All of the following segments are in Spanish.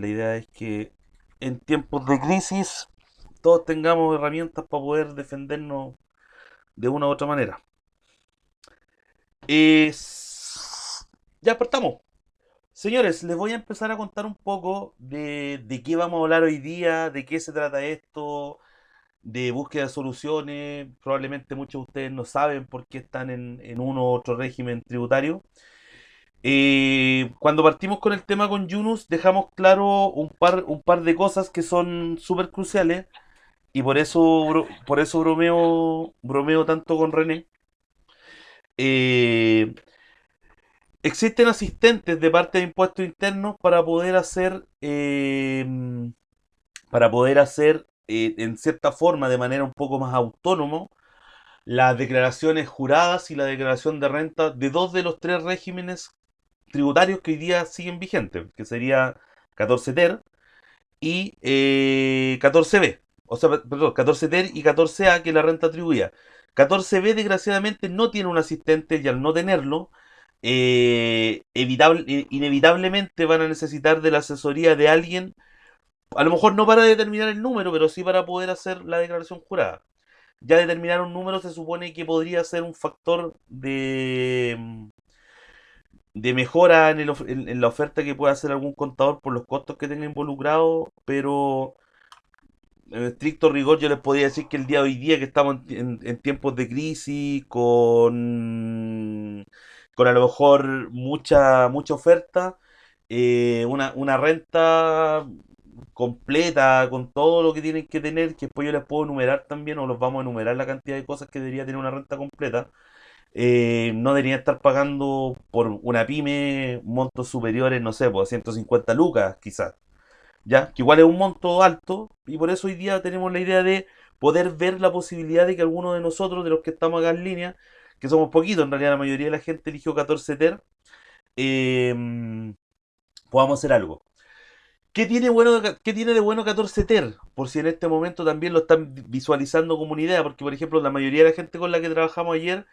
La idea es que en tiempos de crisis todos tengamos herramientas para poder defendernos de una u otra manera. Ya partamos. Señores, les voy a empezar a contar un poco de qué vamos a hablar hoy día, de qué se trata esto, de búsqueda de soluciones. Probablemente muchos de ustedes no saben por qué están en uno u otro régimen tributario. Cuando partimos con el tema con Yunus, dejamos claro un par de cosas que son súper cruciales y por eso bromeo tanto con René. Eh, Existen asistentes de parte de impuestos internos para poder hacer en cierta forma, de manera un poco más autónomo, las declaraciones juradas y la declaración de renta de dos de los tres regímenes tributarios que hoy día siguen vigentes, que sería 14 TER y 14B. O sea, perdón, 14 TER y 14A, que es la renta atribuida. 14B, desgraciadamente, no tiene un asistente y al no tenerlo, inevitablemente van a necesitar de la asesoría de alguien, a lo mejor no para determinar el número, pero sí para poder hacer la declaración jurada. Ya determinar un número se supone que podría ser un factor de mejora en la oferta que pueda hacer algún contador por los costos que tenga involucrado, pero en estricto rigor yo les podría decir que el día de hoy día que estamos en tiempos de crisis, con a lo mejor mucha oferta, una renta completa con todo lo que tienen que tener, que después yo les puedo enumerar también, o los vamos a enumerar la cantidad de cosas que debería tener una renta completa. No debería estar pagando por una pyme montos superiores, no sé, pues 150 lucas quizás, ¿ya? Que igual es un monto alto y por eso hoy día tenemos la idea de poder ver la posibilidad de que alguno de nosotros, de los que estamos acá en línea, que somos poquitos, en realidad la mayoría de la gente eligió 14 TER, eh, podamos hacer algo. ¿Qué tiene de bueno 14 TER? Por si en este momento también lo están visualizando como una idea, porque por ejemplo la mayoría de la gente con la que trabajamos ayer,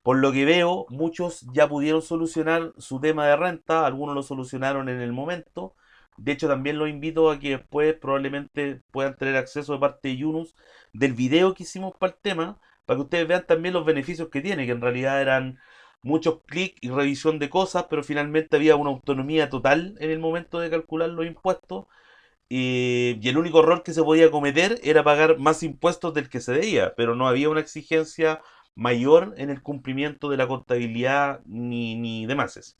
por lo que veo, muchos ya pudieron solucionar su tema de renta, algunos lo solucionaron en el momento. De hecho, también los invito a que después probablemente puedan tener acceso de parte de Yunus del video que hicimos para el tema, para que ustedes vean también los beneficios que tiene, que en realidad eran muchos clics y revisión de cosas, pero finalmente había una autonomía total en el momento de calcular los impuestos, y el único error que se podía cometer era pagar más impuestos del que se debía, pero no había una exigencia mayor en el cumplimiento de la contabilidad ni demás.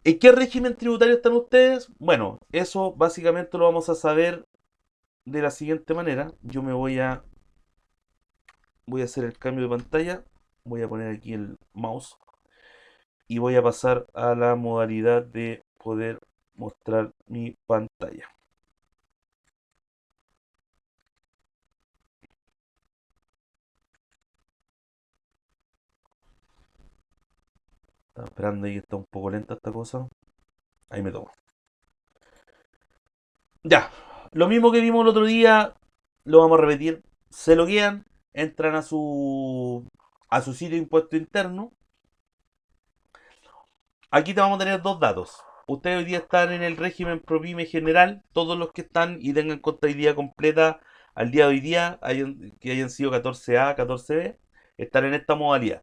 ¿En qué régimen tributario están ustedes? Bueno, eso básicamente lo vamos a saber de la siguiente manera. Yo voy a hacer el cambio de pantalla, voy a poner aquí el mouse y voy a pasar a la modalidad de poder mostrar mi pantalla. Estaba esperando ahí, está un poco lenta esta cosa. Ahí me tomo. Ya, lo mismo que vimos el otro día, lo vamos a repetir. Se loguean, entran a su sitio de impuesto interno. Aquí te vamos a tener dos datos. Ustedes hoy día están en el régimen ProPyme general. Todos los que están y tengan contabilidad completa al día de hoy día, que hayan sido 14A, 14B, están en esta modalidad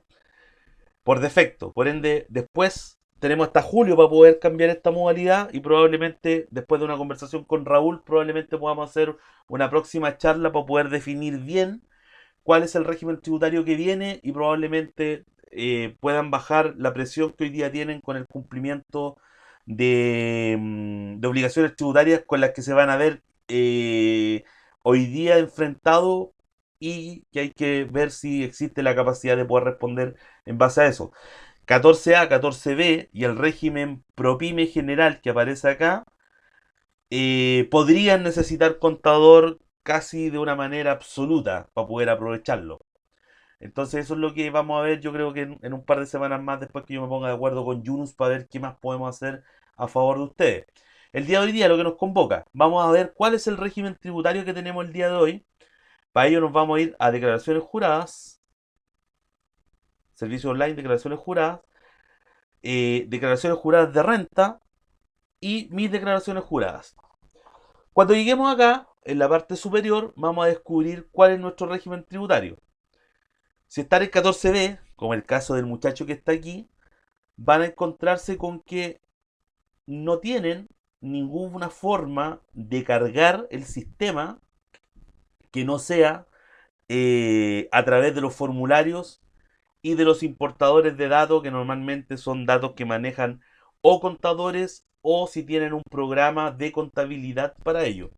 por defecto. Por ende, después tenemos hasta julio para poder cambiar esta modalidad y probablemente después de una conversación con Raúl, probablemente podamos hacer una próxima charla para poder definir bien cuál es el régimen tributario que viene y probablemente puedan bajar la presión que hoy día tienen con el cumplimiento de obligaciones tributarias con las que se van a ver hoy día enfrentados, y que hay que ver si existe la capacidad de poder responder en base a eso. 14A, 14B y el régimen ProPyme general que aparece acá, podrían necesitar contador casi de una manera absoluta para poder aprovecharlo. Entonces eso es lo que vamos a ver, yo creo que en un par de semanas más, después que yo me ponga de acuerdo con Yunus para ver qué más podemos hacer a favor de ustedes. El día de hoy día lo que nos convoca, vamos a ver cuál es el régimen tributario que tenemos el día de hoy. Para ello nos vamos a ir a declaraciones juradas, servicio online, declaraciones juradas de renta, y mis declaraciones juradas. Cuando lleguemos acá, en la parte superior, vamos a descubrir cuál es nuestro régimen tributario. Si está en el 14B, como el caso del muchacho que está aquí, van a encontrarse con que no tienen ninguna forma de cargar el sistema que no sea a través de los formularios y de los importadores de datos, que normalmente son datos que manejan o contadores o si tienen un programa de contabilidad para ello.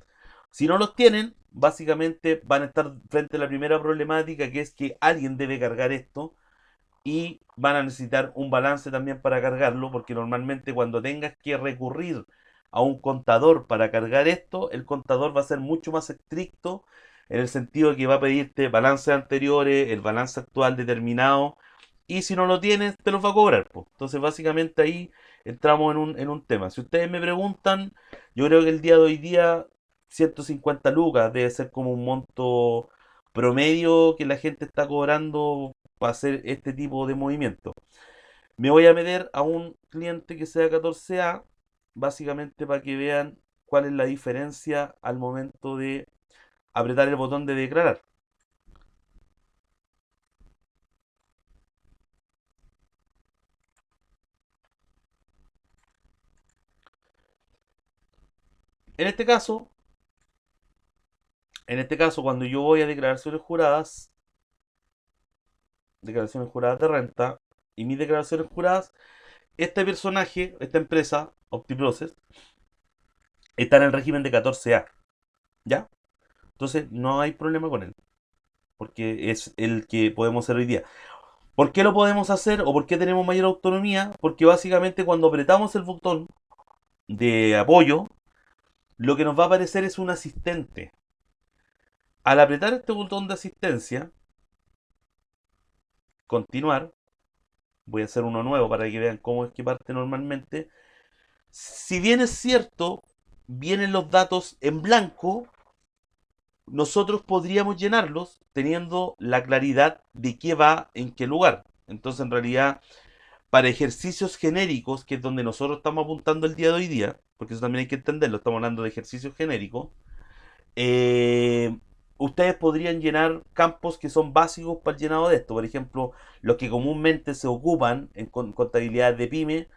Si no los tienen, básicamente van a estar frente a la primera problemática, que es que alguien debe cargar esto y van a necesitar un balance también para cargarlo, porque normalmente cuando tengas que recurrir a un contador para cargar esto, el contador va a ser mucho más estricto en el sentido de que va a pedirte balances anteriores, el balance actual determinado, y si no lo tienes, te los va a cobrar, po. Entonces, básicamente ahí entramos en un tema. Si ustedes me preguntan, yo creo que el día de hoy día 150 lucas debe ser como un monto promedio que la gente está cobrando para hacer este tipo de movimiento. Me voy a meter a un cliente que sea 14A, básicamente para que vean cuál es la diferencia al momento de apretar el botón de declarar. En este caso, cuando yo voy a declaraciones juradas de renta y mis declaraciones juradas, este personaje, esta empresa, OptiProcess, está en el régimen de 14A, ¿ya? Entonces no hay problema con él, porque es el que podemos hacer hoy día. ¿Por qué lo podemos hacer o por qué tenemos mayor autonomía? Porque básicamente cuando apretamos el botón de apoyo, lo que nos va a aparecer es un asistente. Al apretar este botón de asistencia, continuar, voy a hacer uno nuevo para que vean cómo es que parte normalmente. Si bien es cierto, vienen los datos en blanco, nosotros podríamos llenarlos teniendo la claridad de qué va en qué lugar. Entonces, en realidad, para ejercicios genéricos, que es donde nosotros estamos apuntando el día de hoy día, porque eso también hay que entenderlo, estamos hablando de ejercicios genéricos, eh, ustedes podrían llenar campos que son básicos para el llenado de esto. Por ejemplo, los que comúnmente se ocupan en contabilidad de pyme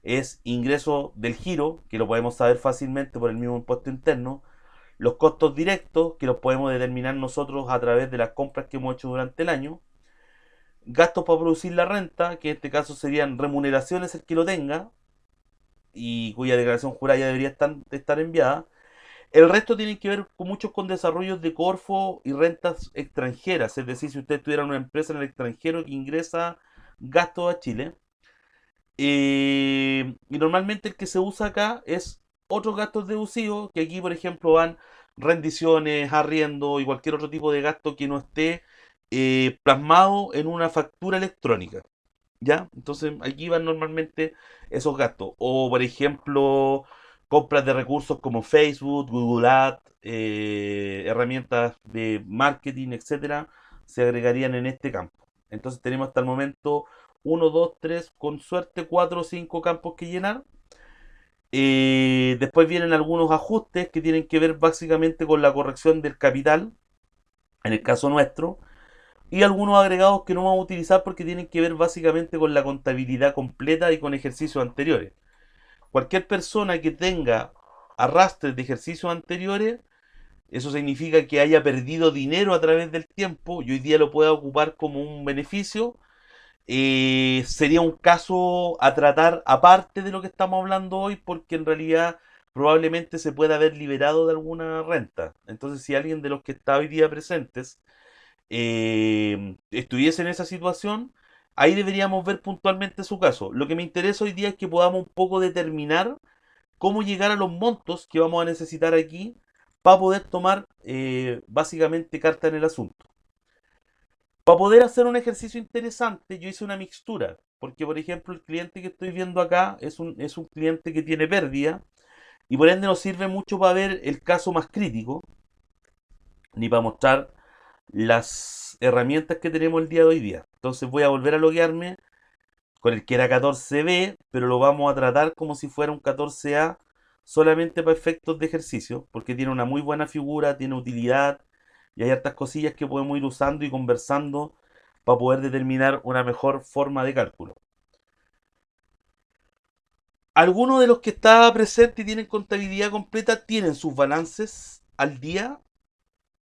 es ingreso del giro, que lo podemos saber fácilmente por el mismo impuesto interno, los costos directos, que los podemos determinar nosotros a través de las compras que hemos hecho durante el año, gastos para producir la renta, que en este caso serían remuneraciones el que lo tenga, y cuya declaración jurada ya debería estar enviada. El resto tiene que ver con muchos con desarrollos de Corfo y rentas extranjeras, es decir, si usted tuviera una empresa en el extranjero que ingresa gastos a Chile, y normalmente el que se usa acá es otros gastos deducidos, que aquí por ejemplo van rendiciones, arriendo y cualquier otro tipo de gasto que no esté plasmado en una factura electrónica. ¿Ya? Entonces aquí van normalmente esos gastos. O por ejemplo, compras de recursos como Facebook, Google Ads, herramientas de marketing, etcétera, se agregarían en este campo. Entonces tenemos hasta el momento uno 2 3 con suerte 4 o 5 campos que llenar. Después vienen algunos ajustes que tienen que ver básicamente con la corrección del capital, en el caso nuestro, y algunos agregados que no vamos a utilizar porque tienen que ver básicamente con la contabilidad completa y con ejercicios anteriores. Cualquier persona que tenga arrastres de ejercicios anteriores, eso significa que haya perdido dinero a través del tiempo y hoy día lo pueda ocupar como un beneficio, sería un caso a tratar aparte de lo que estamos hablando hoy, porque en realidad probablemente se pueda haber liberado de alguna renta. Entonces, si alguien de los que está hoy día presentes estuviese en esa situación, ahí deberíamos ver puntualmente su caso. Lo que me interesa hoy día es que podamos un poco determinar cómo llegar a los montos que vamos a necesitar aquí para poder tomar básicamente carta en el asunto. Para poder hacer un ejercicio interesante, yo hice una mixtura, porque por ejemplo el cliente que estoy viendo acá es un cliente que tiene pérdida y por ende nos sirve mucho para ver el caso más crítico, ni para mostrar las herramientas que tenemos el día de hoy día. Entonces voy a volver a loguearme con el que era 14B, pero lo vamos a tratar como si fuera un 14A solamente para efectos de ejercicio, porque tiene una muy buena figura, tiene utilidad y hay hartas cosillas que podemos ir usando y conversando para poder determinar una mejor forma de cálculo. Algunos de los que está presente y tienen contabilidad completa tienen sus balances al día,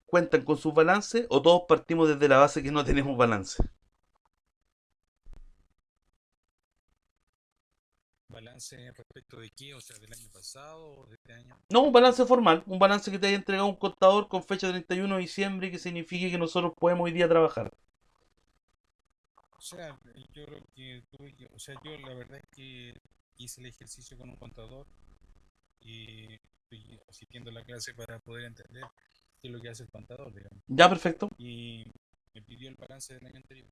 cuentan con sus balances o todos partimos desde la base que no tenemos balance. ¿Balance respecto de qué? O sea, del año pasado o de este año. No, un balance formal, un balance que te haya entregado un contador con fecha 31 de diciembre que signifique que nosotros podemos hoy día trabajar. O sea, yo creo que o sea, yo la verdad es que hice el ejercicio con un contador y estoy asistiendo a la clase para poder entender qué es lo que hace el contador, digamos. Ya, perfecto. Y me pidió el balance del año anterior.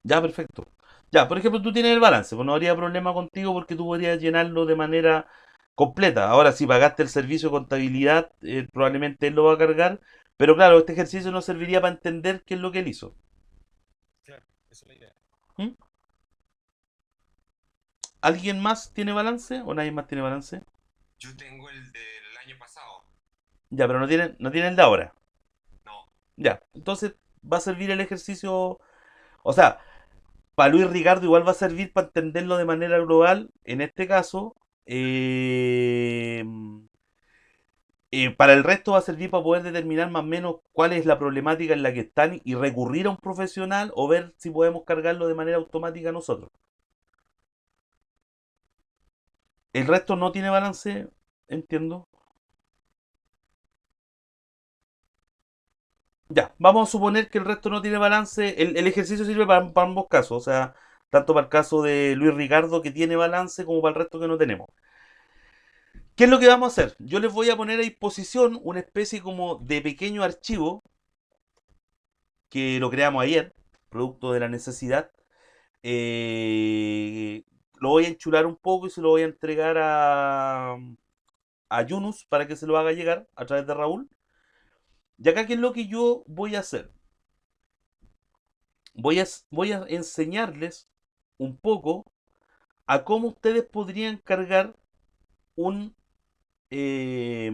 Ya, perfecto. Ya, por ejemplo, tú tienes el balance, pues no habría problema contigo porque tú podrías llenarlo de manera completa. Ahora, si pagaste el servicio de contabilidad, probablemente él lo va a cargar, pero claro, este ejercicio nos serviría para entender qué es lo que él hizo. Claro, esa es la idea. ¿Mm? ¿Alguien más tiene balance o nadie más tiene balance? Yo tengo el del año pasado. Ya, pero no tiene el de ahora. No. Ya, entonces va a servir el ejercicio, o sea, para Luis Ricardo igual va a servir para entenderlo de manera global. En este caso, eh, para el resto va a servir para poder determinar más o menos cuál es la problemática en la que están y recurrir a un profesional o ver si podemos cargarlo de manera automática nosotros. El resto no tiene balance, entiendo. Ya, vamos a suponer que el resto no tiene balance. El ejercicio sirve para ambos casos, o sea, tanto para el caso de Luis Ricardo que tiene balance como para el resto que no tenemos. ¿Qué es lo que vamos a hacer? Yo les voy a poner a disposición una especie como de pequeño archivo que lo creamos ayer, producto de la necesidad. Eh, lo voy a enchular un poco y se lo voy a entregar a Yunus para que se lo haga llegar a través de Raúl. Y acá, ¿qué es lo que yo voy a hacer? Voy a enseñarles un poco a cómo ustedes podrían cargar un... eh,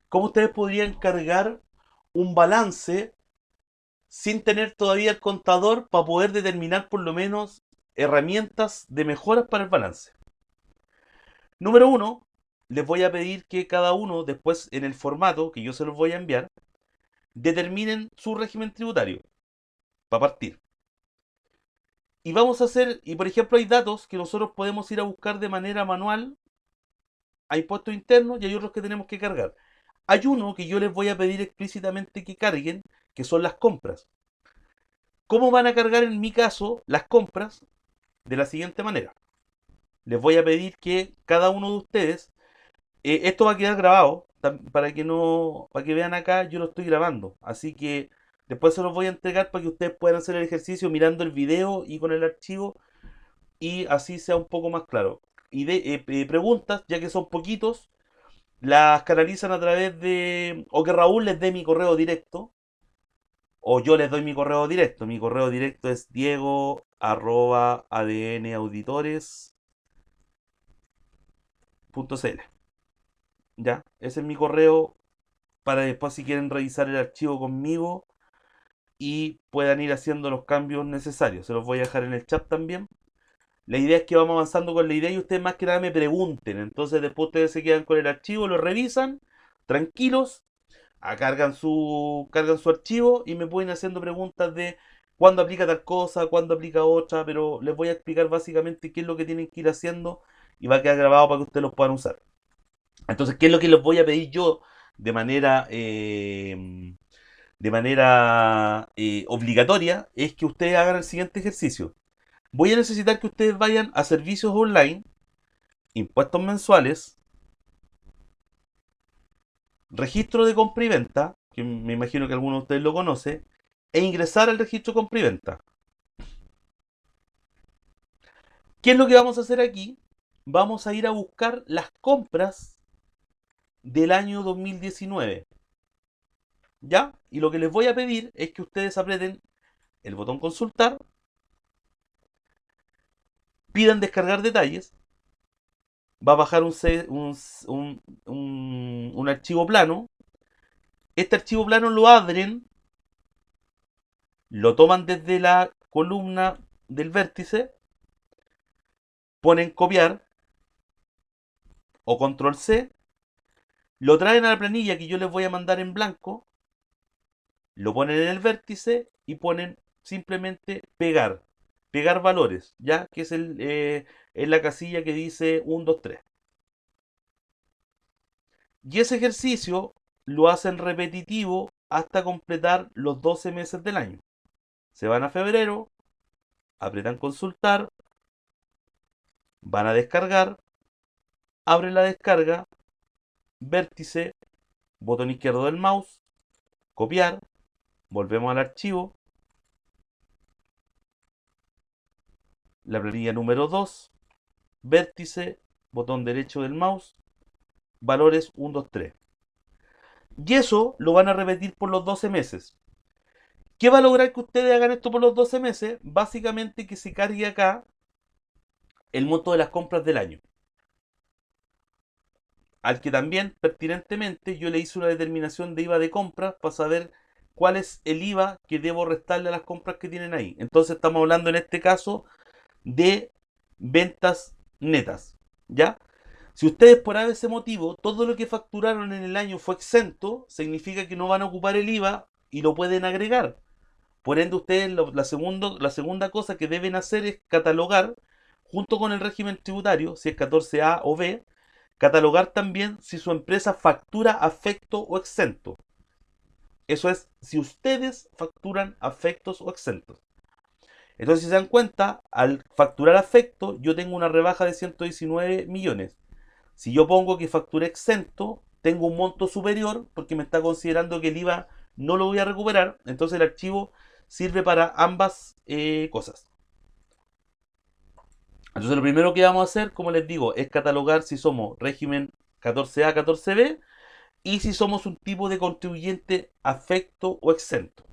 cómo ustedes podrían cargar un balance sin tener todavía el contador para poder determinar por lo menos herramientas de mejoras para el balance. Número uno, les voy a pedir que cada uno después en el formato que yo se los voy a enviar, determinen su régimen tributario para partir. Y vamos a hacer, y por ejemplo hay datos que nosotros podemos ir a buscar de manera manual a impuestos internos y hay otros que tenemos que cargar. Hay uno que yo les voy a pedir explícitamente que carguen, que son las compras. ¿Cómo van a cargar en mi caso las compras? De la siguiente manera. Les voy a pedir que cada uno de ustedes, esto va a quedar grabado, para que vean acá, yo lo estoy grabando. Así que después se los voy a entregar para que ustedes puedan hacer el ejercicio mirando el video y con el archivo y así sea un poco más claro. Y de preguntas, ya que son poquitos, las canalizan a través de, o que Raúl les dé mi correo directo, o yo les doy mi correo directo. Mi correo directo es diego@adnauditores.cl. ¿Ya? Ese es mi correo para después si quieren revisar el archivo conmigo y puedan ir haciendo los cambios necesarios. Se los voy a dejar en el chat también. La idea es que vamos avanzando con la idea y ustedes más que nada me pregunten. Entonces después ustedes se quedan con el archivo, lo revisan, tranquilos, cargan su archivo y me pueden ir haciendo preguntas de cuándo aplica tal cosa, cuándo aplica otra, pero les voy a explicar básicamente qué es lo que tienen que ir haciendo y va a quedar grabado para que ustedes los puedan usar. Entonces, ¿qué es lo que les voy a pedir yo de manera, obligatoria? Es que ustedes hagan el siguiente ejercicio. Voy a necesitar que ustedes vayan a servicios online, impuestos mensuales, registro de compra y venta, que me imagino que alguno de ustedes lo conoce, e ingresar al registro de compra y venta. ¿Qué es lo que vamos a hacer aquí? Vamos a ir a buscar las compras del año 2019. ¿Ya? Y lo que les voy a pedir es que ustedes aprieten el botón consultar, pidan descargar detalles va a bajar un archivo plano. Este archivo plano lo abren, lo toman desde la columna del vértice, ponen copiar o control C, lo traen a la planilla que yo les voy a mandar en blanco, lo ponen en el vértice y ponen simplemente pegar. Pegar valores, ya que es la casilla que dice 1, 2, 3. Y ese ejercicio lo hacen repetitivo hasta completar los 12 meses del año. Se van a febrero, apretan consultar, van a descargar, abren la descarga, vértice, botón izquierdo del mouse, copiar, volvemos al archivo, la planilla número 2, vértice, botón derecho del mouse, valores 1, 2, 3. Y eso lo van a repetir por los 12 meses. ¿Qué va a lograr que ustedes hagan esto por los 12 meses? Básicamente que se cargue acá el monto de las compras del año. Al que también, pertinentemente, yo le hice una determinación de IVA de compras para saber cuál es el IVA que debo restarle a las compras que tienen ahí. Entonces estamos hablando en este caso de ventas netas, ¿ya? Si ustedes por ese motivo todo lo que facturaron en el año fue exento, significa que no van a ocupar el IVA y lo pueden agregar. Por ende, ustedes la segunda cosa que deben hacer es catalogar, junto con el régimen tributario, si es 14A o B, catalogar también si su empresa factura afecto o exento. Eso es, si ustedes facturan afectos o exentos. Entonces, si se dan cuenta, al facturar afecto, yo tengo una rebaja de 119 millones. Si yo pongo que facturé exento, tengo un monto superior porque me está considerando que el IVA no lo voy a recuperar. Entonces, el archivo sirve para ambas cosas. Entonces, lo primero que vamos a hacer, como les digo, es catalogar si somos régimen 14A, 14B y si somos un tipo de contribuyente afecto o exento.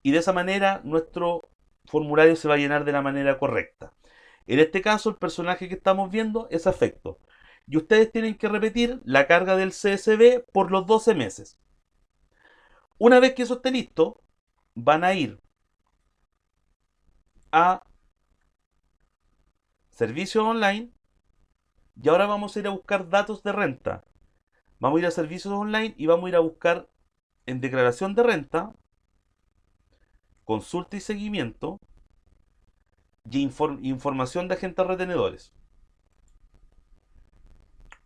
Y de esa manera nuestro formulario se va a llenar de la manera correcta. En este caso, el personaje que estamos viendo es afecto. Y ustedes tienen que repetir la carga del CSV por los 12 meses. Una vez que eso esté listo, van a ir a servicios online y ahora vamos a ir a buscar datos de renta. Vamos a ir a servicios online y vamos a ir a buscar en declaración de renta, consulta y seguimiento y información de agentes retenedores.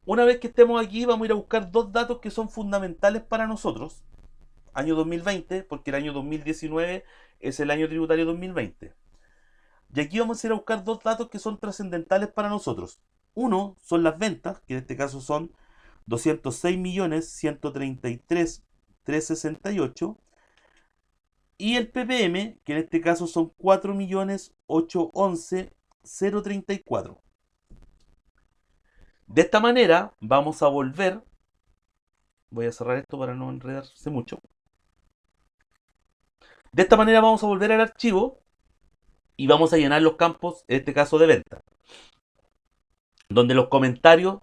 Una vez que estemos aquí, vamos a ir a buscar dos datos que son fundamentales para nosotros. Año 2020, porque el año 2019 es el año tributario 2020. Y aquí vamos a ir a buscar dos datos que son trascendentales para nosotros. Uno son las ventas, que en este caso son 206.133.368. Y el ppm, que en este caso son 4.811.034. De esta manera vamos a volver, voy a cerrar esto para no enredarse mucho. De esta manera vamos a volver al archivo y vamos a llenar los campos, en este caso de venta, donde los comentarios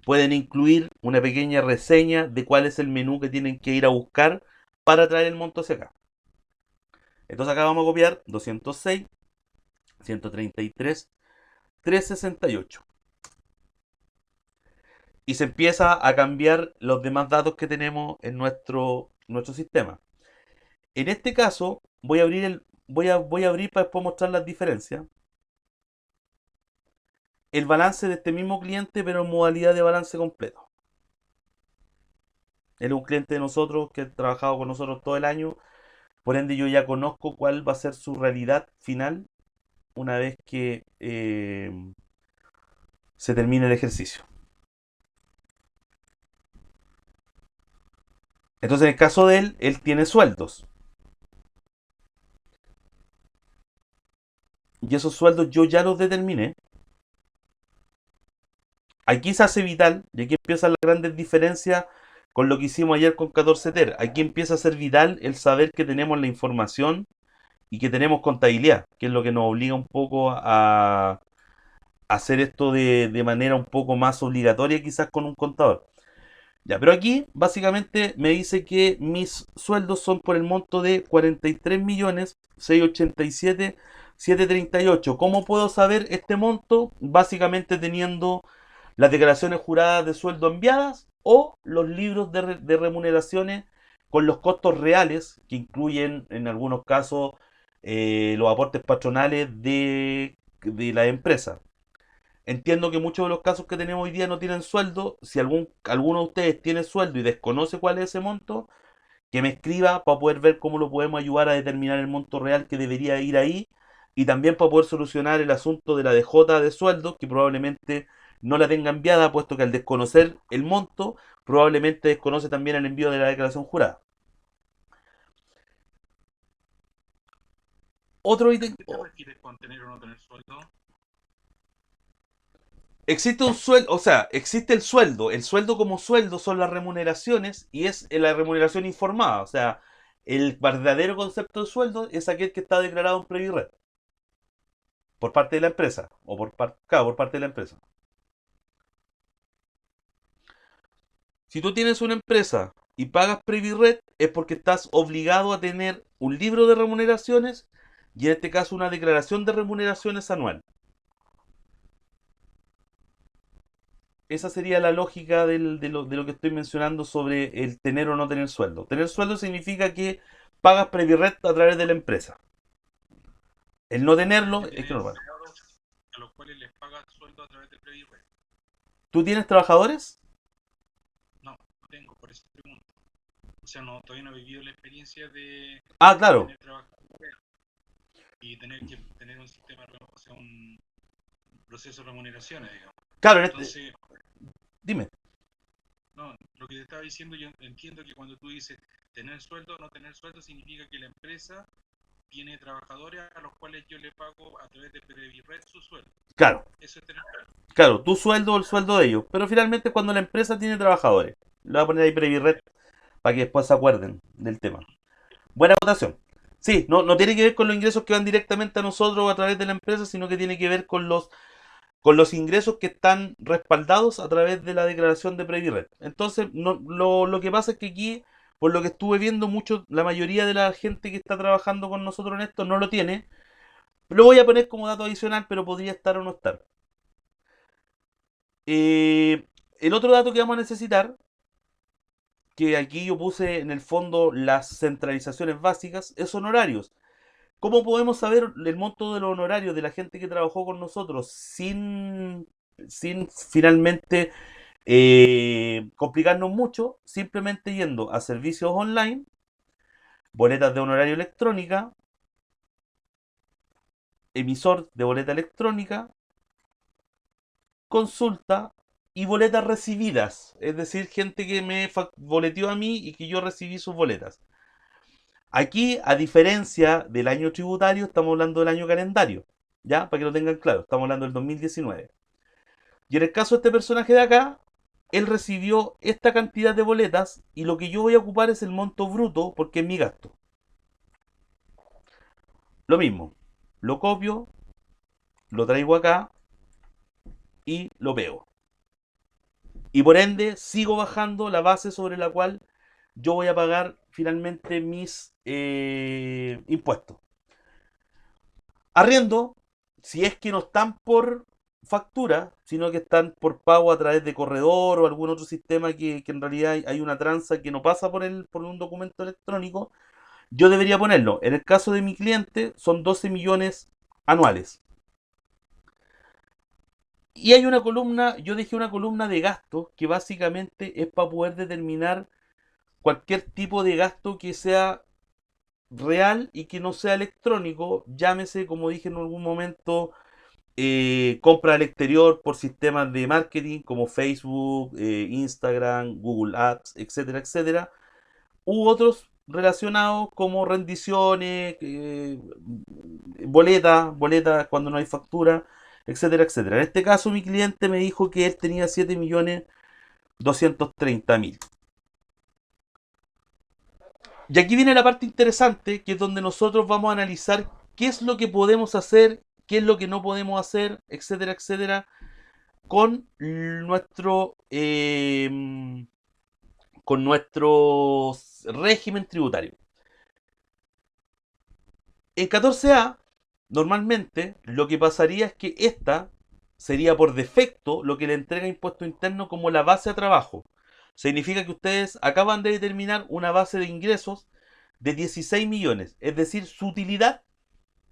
pueden incluir una pequeña reseña de cuál es el menú que tienen que ir a buscar para traer el monto hacia acá. Entonces acá vamos a copiar 206, 133, 368. Y se empieza a cambiar los demás datos que tenemos en nuestro sistema. En este caso, voy a abrir para después mostrar las diferencias. El balance de este mismo cliente, pero en modalidad de balance completo. Él es un cliente de nosotros que ha trabajado con nosotros todo el año. Por ende, yo ya conozco cuál va a ser su realidad final una vez que se termine el ejercicio. Entonces, en el caso de él tiene sueldos. Y esos sueldos yo ya los determiné. Aquí se hace vital, y aquí empiezan las grandes diferencias con lo que hicimos ayer con 14 TER. Aquí empieza a ser vital el saber que tenemos la información y que tenemos contabilidad, que es lo que nos obliga un poco a hacer esto de manera un poco más obligatoria quizás con un contador. Ya, pero aquí básicamente me dice que mis sueldos son por el monto de 43.687.738. ¿Cómo puedo saber este monto? Básicamente teniendo las declaraciones juradas de sueldo enviadas o los libros de remuneraciones con los costos reales que incluyen en algunos casos los aportes patronales de la empresa. Entiendo que muchos de los casos que tenemos hoy día no tienen sueldo. Si alguno de ustedes tiene sueldo y desconoce cuál es ese monto, que me escriba para poder ver cómo lo podemos ayudar a determinar el monto real que debería ir ahí y también para poder solucionar el asunto de la DJ de sueldo, que probablemente no la tenga enviada, puesto que al desconocer el monto, probablemente desconoce también el envío de la declaración jurada. Otro ¿A ítem. qué te refieres con tener o no tener sueldo? Existe un sueldo, o sea, existe el sueldo. El sueldo como sueldo son las remuneraciones y es la remuneración informada. O sea, el verdadero concepto de sueldo es aquel que está declarado en Previred por parte de la empresa o claro, por parte de la empresa. Si tú tienes una empresa y pagas Previred es porque estás obligado a tener un libro de remuneraciones y en este caso una declaración de remuneraciones anual. Esa sería la lógica de lo que estoy mencionando sobre el tener o no tener sueldo. Tener sueldo significa que pagas Previred a través de la empresa. El no tenerlo Que es tienen que no lo pagas. empleados a los cuales les pagas sueldo a través del Previred. ¿Tú tienes trabajadores? No, no tengo, por eso pregunto. O sea, no, todavía no he vivido la experiencia Ah, de claro. tener trabajadores y tener que tener un sistema, o sea, un proceso de remuneraciones, digamos. Claro, Entonces, dime. no, lo que te estaba diciendo, yo entiendo que cuando tú dices tener sueldo o no tener sueldo, significa que la empresa tiene trabajadores a los cuales yo le pago a través de Previred su sueldo. Claro, Eso es tener sueldo. claro, tu sueldo o el sueldo de ellos. Pero finalmente cuando la empresa tiene trabajadores. Le voy a poner ahí Previred para que después se acuerden del tema. Buena votación. Sí, no tiene que ver con los ingresos que van directamente a nosotros a través de la empresa, sino que tiene que ver con los ingresos que están respaldados a través de la declaración de Previred. Entonces, lo que pasa es que aquí, por lo que estuve viendo, la mayoría de la gente que está trabajando con nosotros en esto no lo tiene. Lo voy a poner como dato adicional, pero podría estar o no estar. El otro dato que vamos a necesitar, que aquí yo puse en el fondo las centralizaciones básicas, es honorarios. ¿Cómo podemos saber el monto de los honorarios de la gente que trabajó con nosotros sin finalmente complicarnos mucho? Simplemente yendo a servicios online, boletas de honorario electrónica, emisor de boleta electrónica, consulta y boletas recibidas. Es decir, gente que me boleteó a mí y que yo recibí sus boletas. Aquí, a diferencia del año tributario, estamos hablando del año calendario. ¿Ya? Para que lo tengan claro, estamos hablando del 2019. Y en el caso de este personaje de acá, él recibió esta cantidad de boletas y lo que yo voy a ocupar es el monto bruto porque es mi gasto. Lo mismo, lo copio, lo traigo acá y lo pego. Y por ende sigo bajando la base sobre la cual yo voy a pagar finalmente mis impuestos. Arriendo, si es que no están por factura, sino que están por pago a través de corredor o algún otro sistema que en realidad hay una tranza que no pasa por un documento electrónico, yo debería ponerlo. En el caso de mi cliente son 12 millones anuales. Y hay una columna, yo dejé una columna de gastos que básicamente es para poder determinar cualquier tipo de gasto que sea real y que no sea electrónico, llámese, como dije en algún momento, compra al exterior por sistemas de marketing como Facebook, Instagram, Google Ads, etcétera, etcétera, u otros relacionados como rendiciones, boletas cuando no hay factura, etcétera, etcétera. En este caso mi cliente me dijo que él tenía 7.230.000. Y aquí viene la parte interesante, que es donde nosotros vamos a analizar qué es lo que podemos hacer, qué es lo que no podemos hacer, etcétera, etcétera, con nuestro, con nuestro régimen tributario. En 14A, normalmente, lo que pasaría es que esta sería por defecto lo que le entrega impuesto interno como la base a trabajo. Significa que ustedes acaban de determinar una base de ingresos de 16 millones, es decir, su utilidad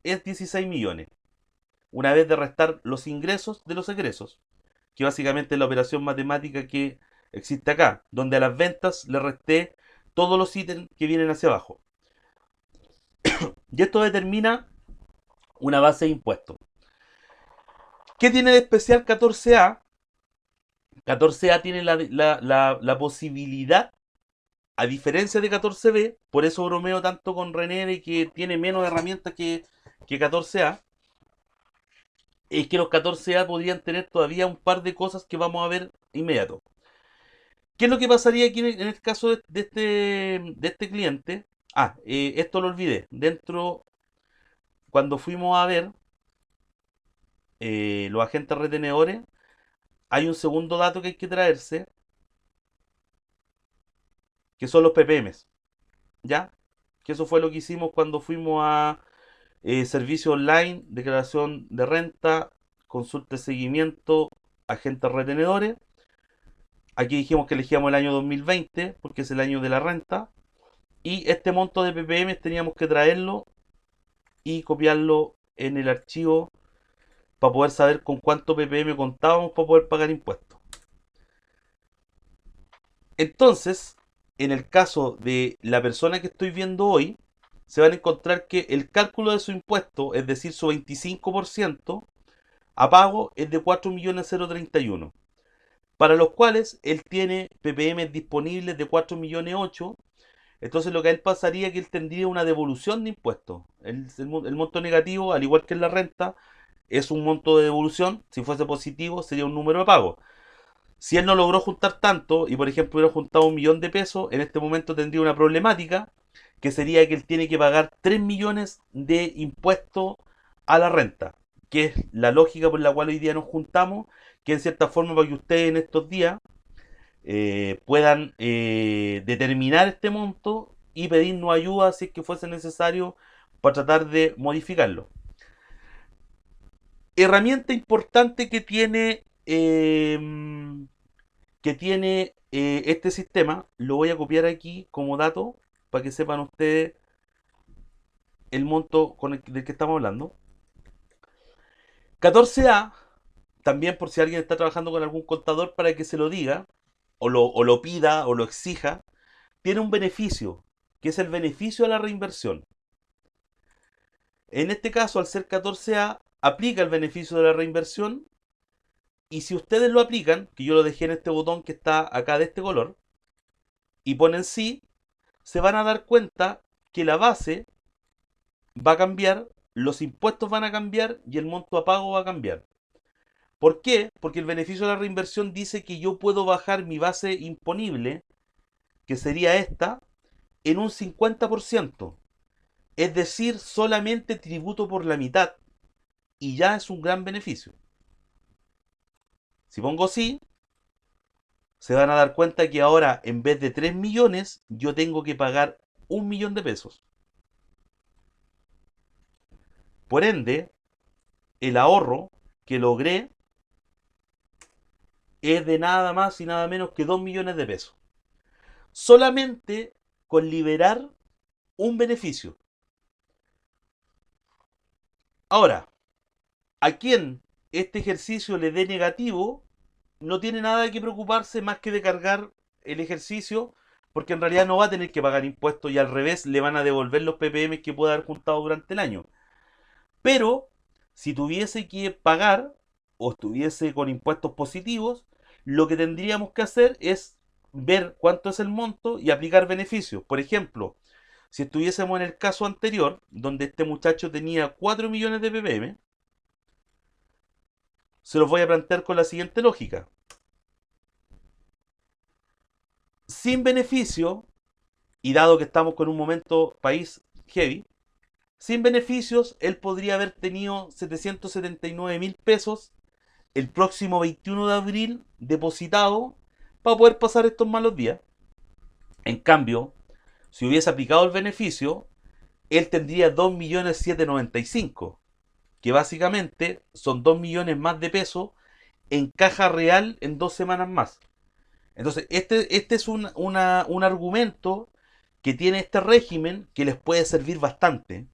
es 16 millones, una vez de restar los ingresos de los egresos, que básicamente es la operación matemática que existe acá, donde a las ventas le resté todos los ítems que vienen hacia abajo. Y esto determina una base de impuestos. ¿Qué tiene de especial 14A? 14A tiene la posibilidad, a diferencia de 14B, por eso bromeo tanto con René de que tiene menos herramientas que 14A, es que los 14A podrían tener todavía un par de cosas que vamos a ver inmediato. ¿Qué es lo que pasaría aquí en el caso de este cliente? Esto lo olvidé. Dentro, cuando fuimos a ver los agentes retenedores, hay un segundo dato que hay que traerse, que son los PPMs. ¿Ya? Que eso fue lo que hicimos cuando fuimos a servicio online, declaración de renta, consulta de seguimiento, agentes retenedores. Aquí dijimos que elegíamos el año 2020 porque es el año de la renta. Y este monto de ppm teníamos que traerlo y copiarlo en el archivo para poder saber con cuánto ppm contábamos para poder pagar impuestos. Entonces, en el caso de la persona que estoy viendo hoy, se van a encontrar que el cálculo de su impuesto, es decir, su 25% a pago, es de 4.031.000, para los cuales él tiene ppm disponibles de 4.008.000. Entonces lo que a él pasaría es que él tendría una devolución de impuestos. El monto negativo, al igual que en la renta, es un monto de devolución. Si fuese positivo, sería un número de pago. Si él no logró juntar tanto y por ejemplo hubiera juntado 1.000.000 de pesos, en este momento tendría una problemática que sería que él tiene que pagar 3 millones de impuestos a la renta, que es la lógica por la cual hoy día nos juntamos, que en cierta forma para que ustedes en estos días puedan determinar este monto y pedirnos ayuda si es que fuese necesario para tratar de modificarlo. Herramienta importante que tiene este sistema, lo voy a copiar aquí como dato para que sepan ustedes el monto del que estamos hablando. 14A, también por si alguien está trabajando con algún contador para que se lo diga, o lo pida, o lo exija, tiene un beneficio, que es el beneficio a la reinversión. En este caso, al ser 14A, aplica el beneficio de la reinversión, y si ustedes lo aplican, que yo lo dejé en este botón que está acá de este color, y ponen sí, se van a dar cuenta que la base va a cambiar, los impuestos van a cambiar y el monto a pago va a cambiar. ¿Por qué? Porque el beneficio de la reinversión dice que yo puedo bajar mi base imponible, que sería esta, en un 50%. Es decir, solamente tributo por la mitad. Y ya es un gran beneficio. Si pongo sí, se van a dar cuenta que ahora en vez de 3 millones, yo tengo que pagar 1.000.000 de pesos. Por ende, el ahorro que logré es de nada más y nada menos que 2 millones de pesos. Solamente con liberar un beneficio. Ahora, a quien este ejercicio le dé negativo, no tiene nada de que preocuparse más que de cargar el ejercicio, porque en realidad no va a tener que pagar impuestos y al revés le van a devolver los ppm que pueda haber juntado durante el año. Pero si tuviese que pagar o estuviese con impuestos positivos, lo que tendríamos que hacer es ver cuánto es el monto y aplicar beneficios. Por ejemplo, si estuviésemos en el caso anterior, donde este muchacho tenía 4 millones de ppm, se los voy a plantear con la siguiente lógica. Sin beneficio, y dado que estamos con un momento país heavy, sin beneficios, él podría haber tenido 779.000 pesos el próximo 21 de abril depositado para poder pasar estos malos días. En cambio, si hubiese aplicado el beneficio, él tendría 2.795.000, que básicamente son 2 millones más de pesos en caja real en 2 semanas más. Entonces, este es un argumento que tiene este régimen que les puede servir bastante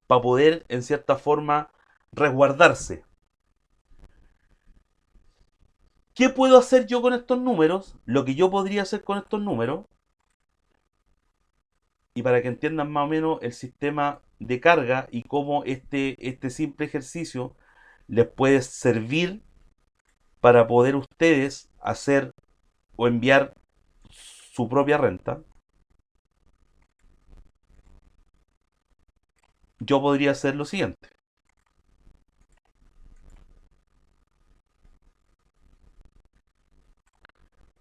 para poder, en cierta forma, resguardarse. ¿Qué puedo hacer yo con estos números? Lo que yo podría hacer con estos números, y para que entiendan más o menos el sistema de carga y cómo este simple ejercicio les puede servir para poder ustedes hacer o enviar su propia renta. Yo podría hacer lo siguiente.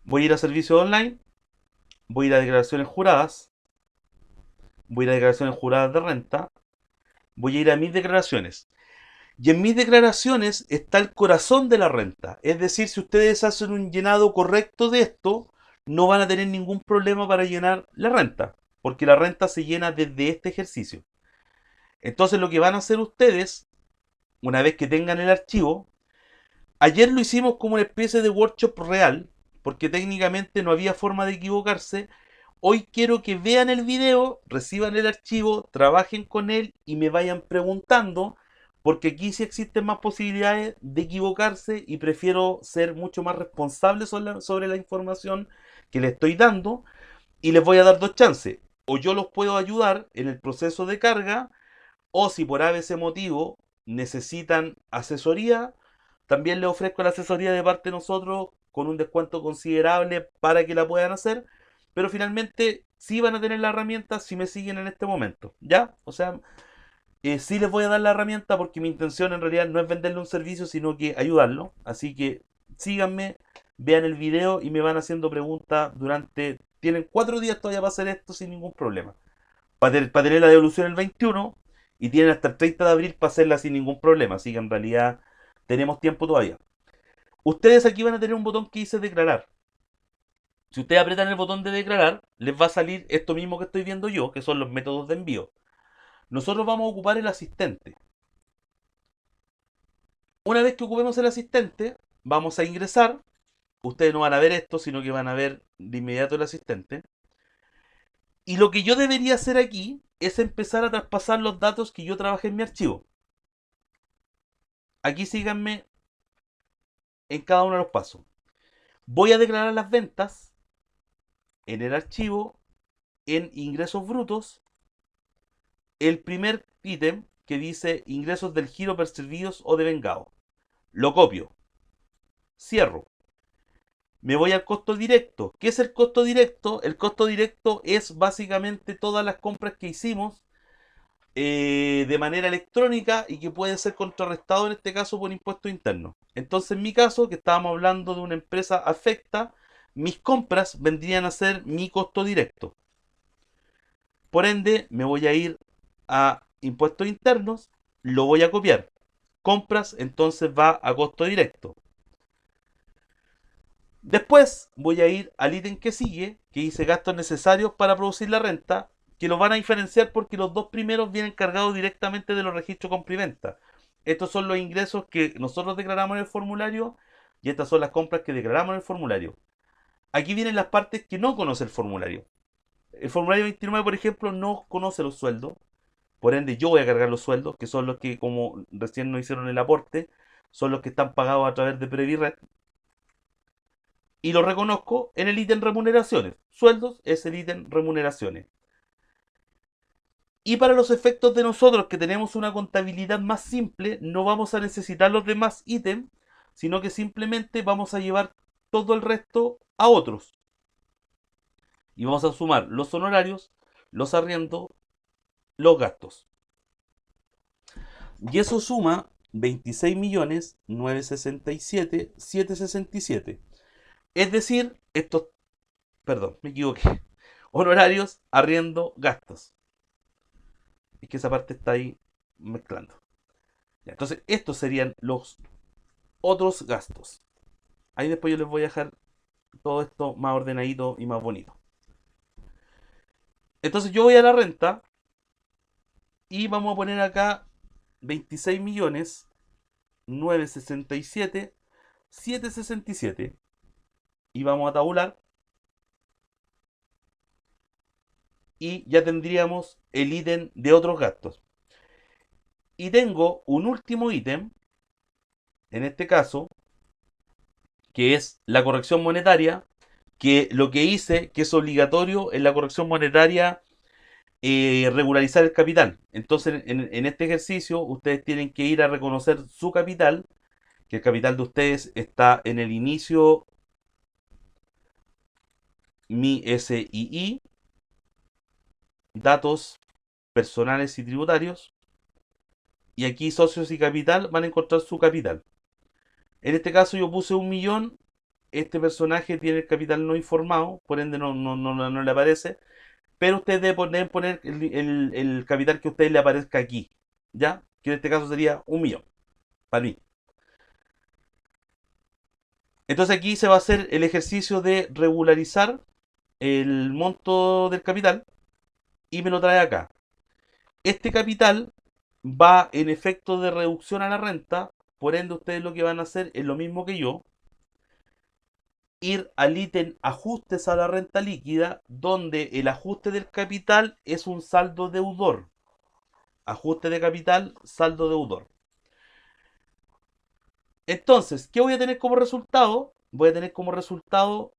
Voy a ir a servicios online, voy a ir a declaraciones juradas, voy a ir a declaraciones juradas de renta, voy a ir a mis declaraciones. Y en mis declaraciones está el corazón de la renta. Es decir, si ustedes hacen un llenado correcto de esto, no van a tener ningún problema para llenar la renta, porque la renta se llena desde este ejercicio. Entonces lo que van a hacer ustedes, una vez que tengan el archivo, ayer lo hicimos como una especie de workshop real, porque técnicamente no había forma de equivocarse. Hoy quiero que vean el video, reciban el archivo, trabajen con él y me vayan preguntando, porque aquí sí existen más posibilidades de equivocarse y prefiero ser mucho más responsable sobre la información que les estoy dando, y les voy a dar dos chances. O yo los puedo ayudar en el proceso de carga, o si por ABC motivo necesitan asesoría, también les ofrezco la asesoría de parte de nosotros con un descuento considerable para que la puedan hacer. Pero finalmente sí van a tener la herramienta si me siguen en este momento. ¿Ya? O sea, sí les voy a dar la herramienta porque mi intención en realidad no es venderle un servicio, sino que ayudarlo. Así que síganme, vean el video y me van haciendo preguntas durante... Tienen 4 días todavía para hacer esto sin ningún problema. Para tener la devolución el 21 y tienen hasta el 30 de abril para hacerla sin ningún problema. Así que en realidad tenemos tiempo todavía. Ustedes aquí van a tener un botón que dice declarar. Si ustedes apretan el botón de declarar, les va a salir esto mismo que estoy viendo yo, que son los métodos de envío. Nosotros vamos a ocupar el asistente. Una vez que ocupemos el asistente, vamos a ingresar. Ustedes no van a ver esto, sino que van a ver de inmediato el asistente. Y lo que yo debería hacer aquí es empezar a traspasar los datos que yo trabajé en mi archivo. Aquí síganme en cada uno de los pasos. Voy a declarar las ventas en el archivo, en ingresos brutos, el primer ítem que dice ingresos del giro percibidos o devengados. Lo copio. Cierro. Me voy al costo directo. ¿Qué es el costo directo? El costo directo es básicamente todas las compras que hicimos de manera electrónica y que puede ser contrarrestado en este caso por impuestos internos. Entonces, en mi caso, que estábamos hablando de una empresa afecta, mis compras vendrían a ser mi costo directo. Por ende, me voy a ir a impuestos internos, lo voy a copiar. Compras, entonces va a costo directo. Después voy a ir al ítem que sigue, que dice gastos necesarios para producir la renta, que los van a diferenciar porque los dos primeros vienen cargados directamente de los registros compra y venta. Estos son los ingresos que nosotros declaramos en el formulario y estas son las compras que declaramos en el formulario. Aquí vienen las partes que no conoce el formulario. El formulario 29, por ejemplo, no conoce los sueldos. Por ende, yo voy a cargar los sueldos, que son los que, como recién nos hicieron el aporte, son los que están pagados a través de Previred. Y lo reconozco en el ítem remuneraciones. Sueldos es el ítem remuneraciones. Y para los efectos de nosotros que tenemos una contabilidad más simple, no vamos a necesitar los demás ítems, sino que simplemente vamos a llevar todo el resto a otros. Y vamos a sumar los honorarios, los arriendos, los gastos. Y eso suma 26.967.767. Es decir, perdón, me equivoqué. Honorarios, arriendo, gastos. es que esa parte está ahí mezclando. Ya, entonces, estos serían los otros gastos. Ahí después yo les voy a dejar todo esto más ordenadito y más bonito. Entonces yo voy a la renta y vamos a poner acá 26 millones 967 767 y vamos a tabular y ya tendríamos el ítem de otros gastos. Y tengo un último ítem, en este caso, que es la corrección monetaria, que lo que hice, que es obligatorio en la corrección monetaria, regularizar el capital. Entonces, en este ejercicio, ustedes tienen que ir a reconocer su capital, que el capital de ustedes está en el inicio mi SII, datos personales y tributarios, y aquí socios y capital van a encontrar su capital. En este caso yo puse 1 millón, este personaje tiene el capital no informado, por ende no le aparece, pero ustedes deben poner el capital que a ustedes le aparezca aquí, ¿ya? Que en este caso sería 1 millón, para mí. Entonces aquí se va a hacer el ejercicio de regularizar el monto del capital y me lo trae acá. Este capital va en efecto de reducción a la renta, por ende ustedes lo que van a hacer es lo mismo que yo, ir al ítem ajustes a la renta líquida, donde el ajuste del capital es un saldo deudor. Ajuste de capital, saldo deudor. Entonces, ¿qué voy a tener como resultado? Voy a tener como resultado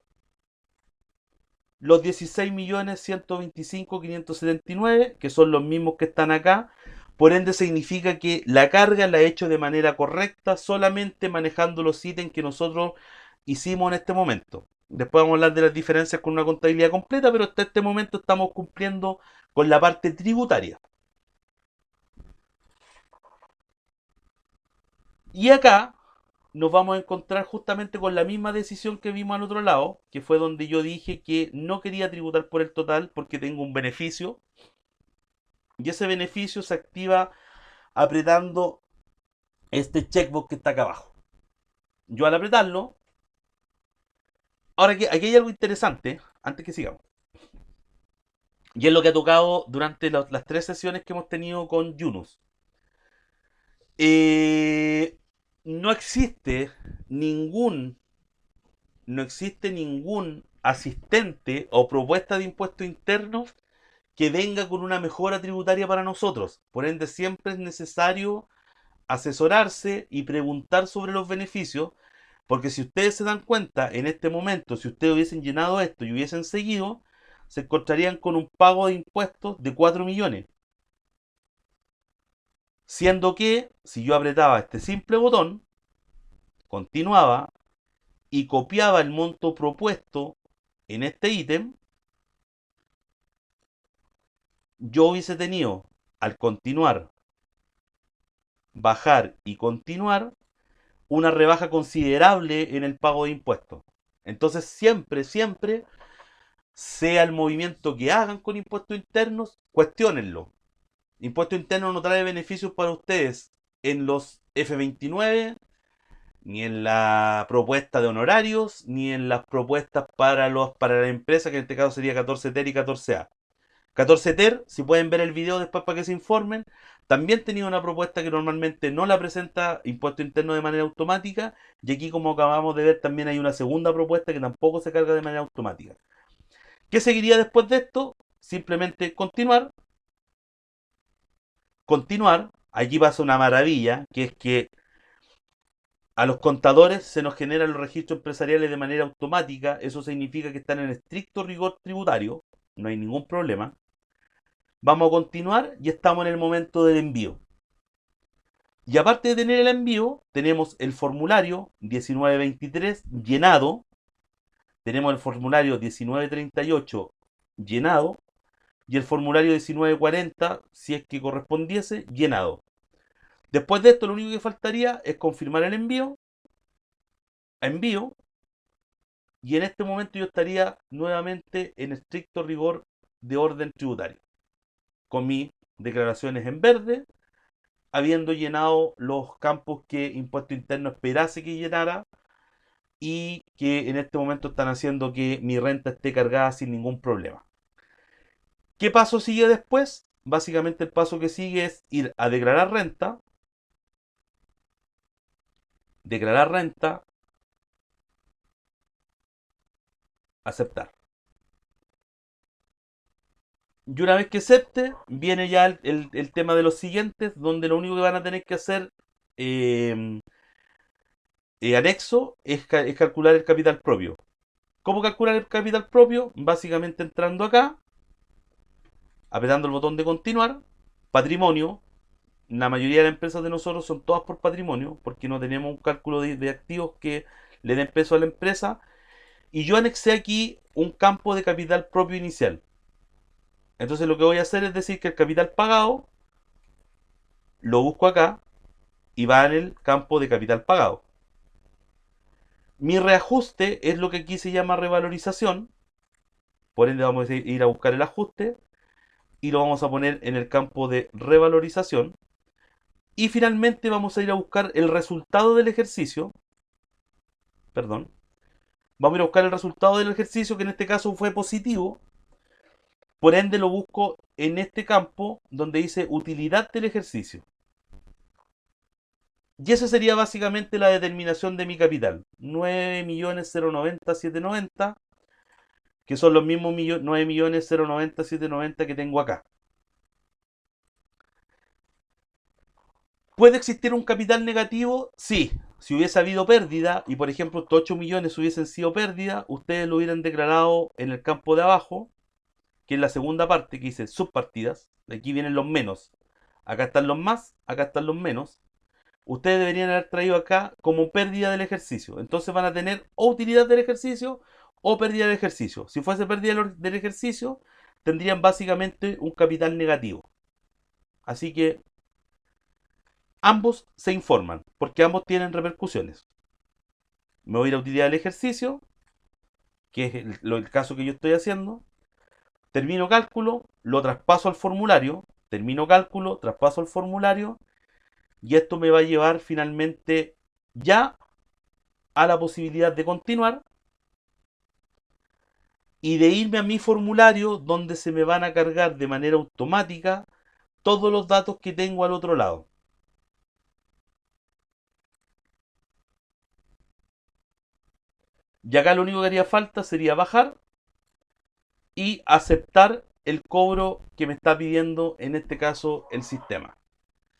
los 16.125.579, que son los mismos que están acá. Por ende, significa que la carga la he hecho de manera correcta, solamente manejando los ítems que nosotros hicimos en este momento. Después vamos a hablar de las diferencias con una contabilidad completa, pero hasta este momento estamos cumpliendo con la parte tributaria. Y acá nos vamos a encontrar justamente con la misma decisión que vimos al otro lado, que fue donde yo dije que no quería tributar por el total porque tengo un beneficio. Y ese beneficio se activa apretando este checkbox que está acá abajo. Yo al apretarlo, ahora aquí hay algo interesante, antes que sigamos. Y es lo que ha tocado durante las 3 sesiones que hemos tenido con Yunus. Eh, no existe ningún no existe ningún asistente o propuesta de impuesto interno que venga con una mejora tributaria para nosotros. Por ende, siempre es necesario asesorarse y preguntar sobre los beneficios, porque si ustedes se dan cuenta, en este momento, si ustedes hubiesen llenado esto y hubiesen seguido, se encontrarían con un pago de impuestos de 4 millones. Siendo que, si yo apretaba este simple botón, continuaba y copiaba el monto propuesto en este ítem, yo hubiese tenido, al continuar, bajar y continuar, una rebaja considerable en el pago de impuestos. Entonces siempre, sea el movimiento que hagan con impuestos internos, cuestionenlo. Impuesto interno no trae beneficios para ustedes en los F29, ni en la propuesta de honorarios, ni en las propuestas para la empresa, que en este caso sería 14 TER y 14A. 14 TER, si pueden ver el video después para que se informen, también tenía una propuesta que normalmente no la presenta impuesto interno de manera automática, y aquí, como acabamos de ver, también hay una segunda propuesta que tampoco se carga de manera automática. ¿Qué seguiría después de esto? Simplemente continuar, continuar. Allí pasa una maravilla, que es que a los contadores se nos generan los registros empresariales de manera automática. Eso significa que están en estricto rigor tributario, no hay ningún problema. Vamos a continuar y estamos en el momento del envío. Y aparte de tener el envío, tenemos el formulario 1923 llenado, tenemos el formulario 1938 llenado y el formulario 1940, si es que correspondiese, llenado. Después de esto, lo único que faltaría es confirmar el envío, y en este momento yo estaría nuevamente en estricto rigor de orden tributario, con mi declaraciones en verde, habiendo llenado los campos que Impuesto Interno esperase que llenara y que en este momento están haciendo que mi renta esté cargada sin ningún problema. ¿Qué paso sigue después? Básicamente el paso que sigue es ir a declarar renta, aceptar. Y una vez que acepte, viene ya el tema de los siguientes, donde lo único que van a tener que hacer eh, anexo es calcular el capital propio. ¿Cómo calcular el capital propio? Básicamente entrando acá, apretando el botón de continuar, patrimonio. La mayoría de las empresas de nosotros son todas por patrimonio, porque no tenemos un cálculo de activos que le den peso a la empresa. Y yo anexé aquí un campo de capital propio inicial. Entonces lo que voy a hacer es decir que el capital pagado lo busco acá y va en el campo de capital pagado. Mi reajuste es lo que aquí se llama revalorización. Por ende vamos a ir a buscar el ajuste y lo vamos a poner en el campo de revalorización. Y finalmente vamos a ir a buscar el resultado del ejercicio. Perdón. Vamos a ir a buscar el resultado del ejercicio, que en este caso fue positivo. Por ende lo busco en este campo donde dice utilidad del ejercicio. Y esa sería básicamente la determinación de mi capital. 9.090.790, que son los mismos 9.090.790 que tengo acá. ¿Puede existir un capital negativo? Sí. Si hubiese habido pérdida, y por ejemplo estos 8 millones hubiesen sido pérdida, ustedes lo hubieran declarado en el campo de abajo, que es la segunda parte que dice subpartidas. De aquí vienen los menos. Acá están los más, acá están los menos. Ustedes deberían haber traído acá como pérdida del ejercicio. Entonces van a tener o utilidad del ejercicio o pérdida del ejercicio. Si fuese pérdida del ejercicio, tendrían básicamente un capital negativo. Así que ambos se informan, porque ambos tienen repercusiones. Me voy a ir a utilidad del ejercicio, que es el caso que yo estoy haciendo. Termino cálculo, lo traspaso al formulario. Termino cálculo, traspaso al formulario. Y esto me va a llevar finalmente ya a la posibilidad de continuar y de irme a mi formulario, donde se me van a cargar de manera automática todos los datos que tengo al otro lado. Y acá lo único que haría falta sería bajar y aceptar el cobro que me está pidiendo en este caso el sistema.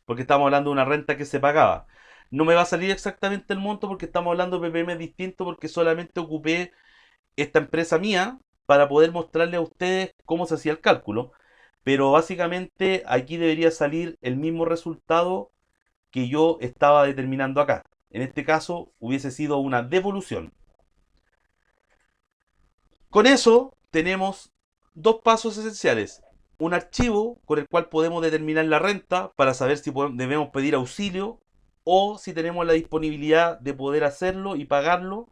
Porque estamos hablando de una renta que se pagaba. No me va a salir exactamente el monto porque estamos hablando de ppm distinto, porque solamente ocupé esta empresa mía para poder mostrarle a ustedes cómo se hacía el cálculo. Pero básicamente aquí debería salir el mismo resultado que yo estaba determinando acá. En este caso hubiese sido una devolución. Con eso tenemos dos pasos esenciales. Un archivo con el cual podemos determinar la renta para saber si debemos pedir auxilio o si tenemos la disponibilidad de poder hacerlo y pagarlo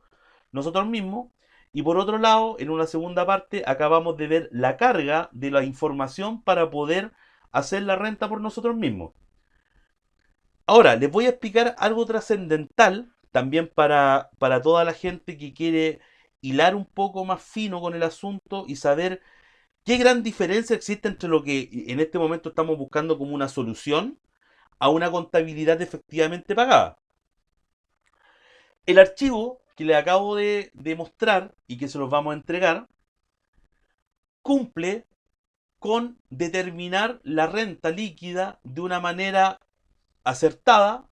nosotros mismos. Y por otro lado, en una segunda parte, acabamos de ver la carga de la información para poder hacer la renta por nosotros mismos. Ahora, les voy a explicar algo trascendental también para toda la gente que quiere hilar un poco más fino con el asunto y saber qué gran diferencia existe entre lo que en este momento estamos buscando como una solución a una contabilidad efectivamente pagada. El archivo que les acabo de mostrar y que se los vamos a entregar cumple con determinar la renta líquida de una manera acertada,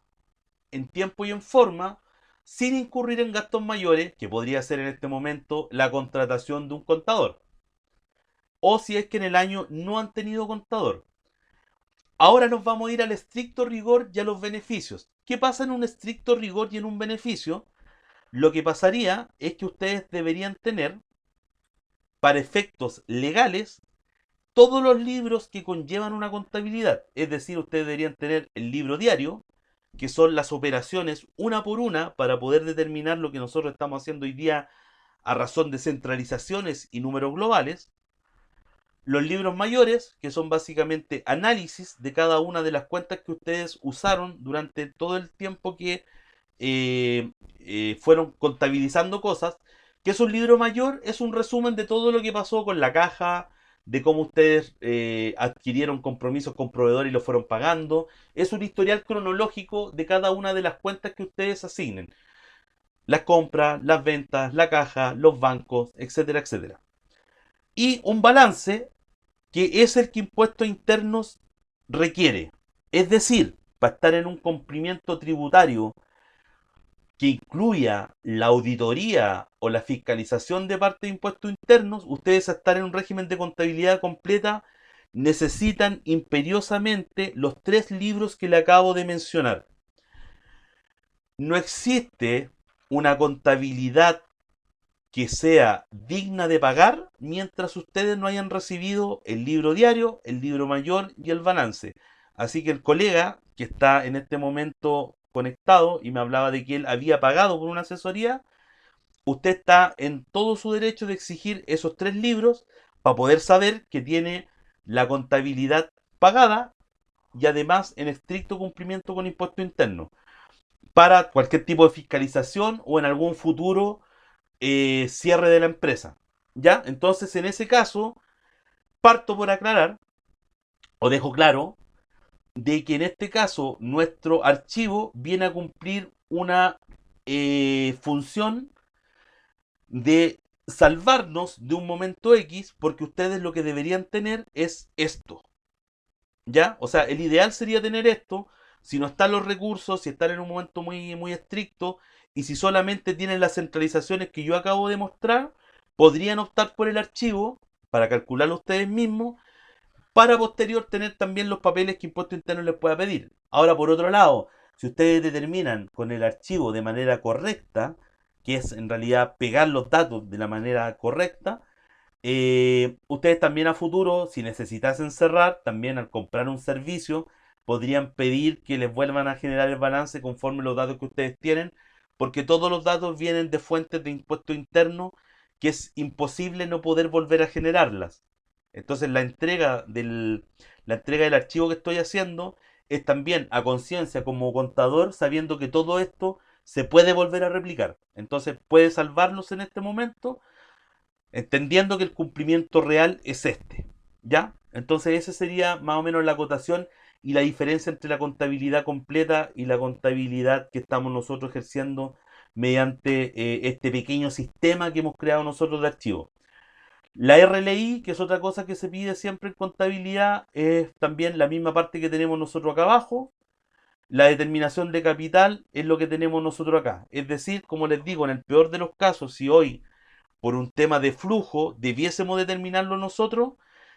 en tiempo y en forma, sin incurrir en gastos mayores, que podría ser en este momento la contratación de un contador. O si es que en el año no han tenido contador. Ahora nos vamos a ir al estricto rigor y a los beneficios. ¿Qué pasa en un estricto rigor y en un beneficio? Lo que pasaría es que ustedes deberían tener, para efectos legales, todos los libros que conllevan una contabilidad. Es decir, ustedes deberían tener el libro diario, que son las operaciones una por una para poder determinar lo que nosotros estamos haciendo hoy día a razón de centralizaciones y números globales. los libros mayores, que son básicamente análisis de cada una de las cuentas que ustedes usaron durante todo el tiempo que fueron contabilizando cosas, que es un libro mayor, es un resumen de todo lo que pasó con la caja, de cómo ustedes adquirieron compromisos con proveedores y lo fueron pagando. Es un historial cronológico de cada una de las cuentas que ustedes asignen. Las compras, las ventas, la caja, los bancos, etcétera, etcétera. Y un balance que es el que impuestos internos requiere. Es decir, para estar en un cumplimiento tributario que incluya la auditoría o la fiscalización de parte de impuestos internos, ustedes a estar en un régimen de contabilidad completa necesitan imperiosamente los 3 libros que le acabo de mencionar. No existe una contabilidad que sea digna de pagar mientras ustedes no hayan recibido el libro diario, el libro mayor y el balance. Así que el colega que está en este momento conectado y me hablaba de que él había pagado por una asesoría, usted está en todo su derecho de exigir esos 3 libros para poder saber que tiene la contabilidad pagada y además en estricto cumplimiento con impuesto interno para cualquier tipo de fiscalización o en algún futuro cierre de la empresa. ¿Ya? Entonces, en ese caso, parto por aclarar, o dejo claro, de que en este caso nuestro archivo viene a cumplir una función de salvarnos de un momento X, porque ustedes lo que deberían tener es esto. ¿Ya? O sea, el ideal sería tener esto, si no están los recursos, si están en un momento muy, muy estricto, y si solamente tienen las centralizaciones que yo acabo de mostrar, podrían optar por el archivo para calcularlo ustedes mismos, para posterior tener también los papeles que Impuesto Interno les pueda pedir. Ahora, por otro lado, si ustedes determinan con el archivo de manera correcta, que es en realidad pegar los datos de la manera correcta, ustedes también a futuro, si necesitasen cerrar, también al comprar un servicio, podrían pedir que les vuelvan a generar el balance conforme los datos que ustedes tienen, porque todos los datos vienen de fuentes de impuesto interno que es imposible no poder volver a generarlas. Entonces la entrega del archivo que estoy haciendo es también a conciencia como contador, sabiendo que todo esto se puede volver a replicar. Entonces puede salvarlos en este momento entendiendo que el cumplimiento real es este, ¿ya? Entonces esa sería más o menos la acotación y la diferencia entre la contabilidad completa y la contabilidad que estamos nosotros ejerciendo mediante este pequeño sistema que hemos creado nosotros de archivos. La RLI, que es otra cosa que se pide siempre en contabilidad, es también la misma parte que tenemos nosotros acá abajo. La determinación de capital es lo que tenemos nosotros acá. Es decir, como les digo, en el peor de los casos, si hoy por un tema de flujo debiésemos determinarlo nosotros,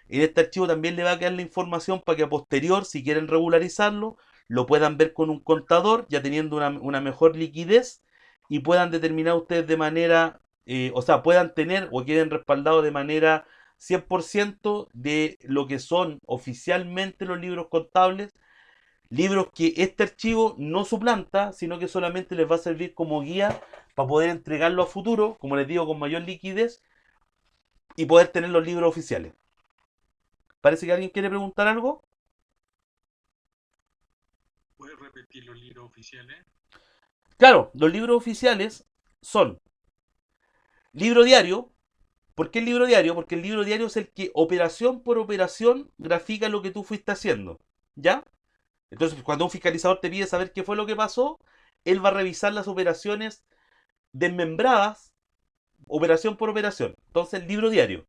en este archivo también le va a quedar la información para que a posterior, si quieren regularizarlo, lo puedan ver con un contador, ya teniendo una mejor liquidez y puedan determinar ustedes de manera, o sea, puedan tener o queden respaldados de manera 100% de lo que son oficialmente los libros contables, libros que este archivo no suplanta, sino que solamente les va a servir como guía para poder entregarlo a futuro, como les digo, con mayor liquidez y poder tener los libros oficiales. ¿Parece que alguien quiere preguntar algo? ¿Puedes repetir los libros oficiales? Claro, los libros oficiales son libro diario. ¿Por qué el libro diario? Porque el libro diario es el que operación por operación grafica lo que tú fuiste haciendo. ¿Ya? Entonces, cuando un fiscalizador te pide saber qué fue lo que pasó, él va a revisar las operaciones desmembradas, operación por operación. Entonces, el libro diario.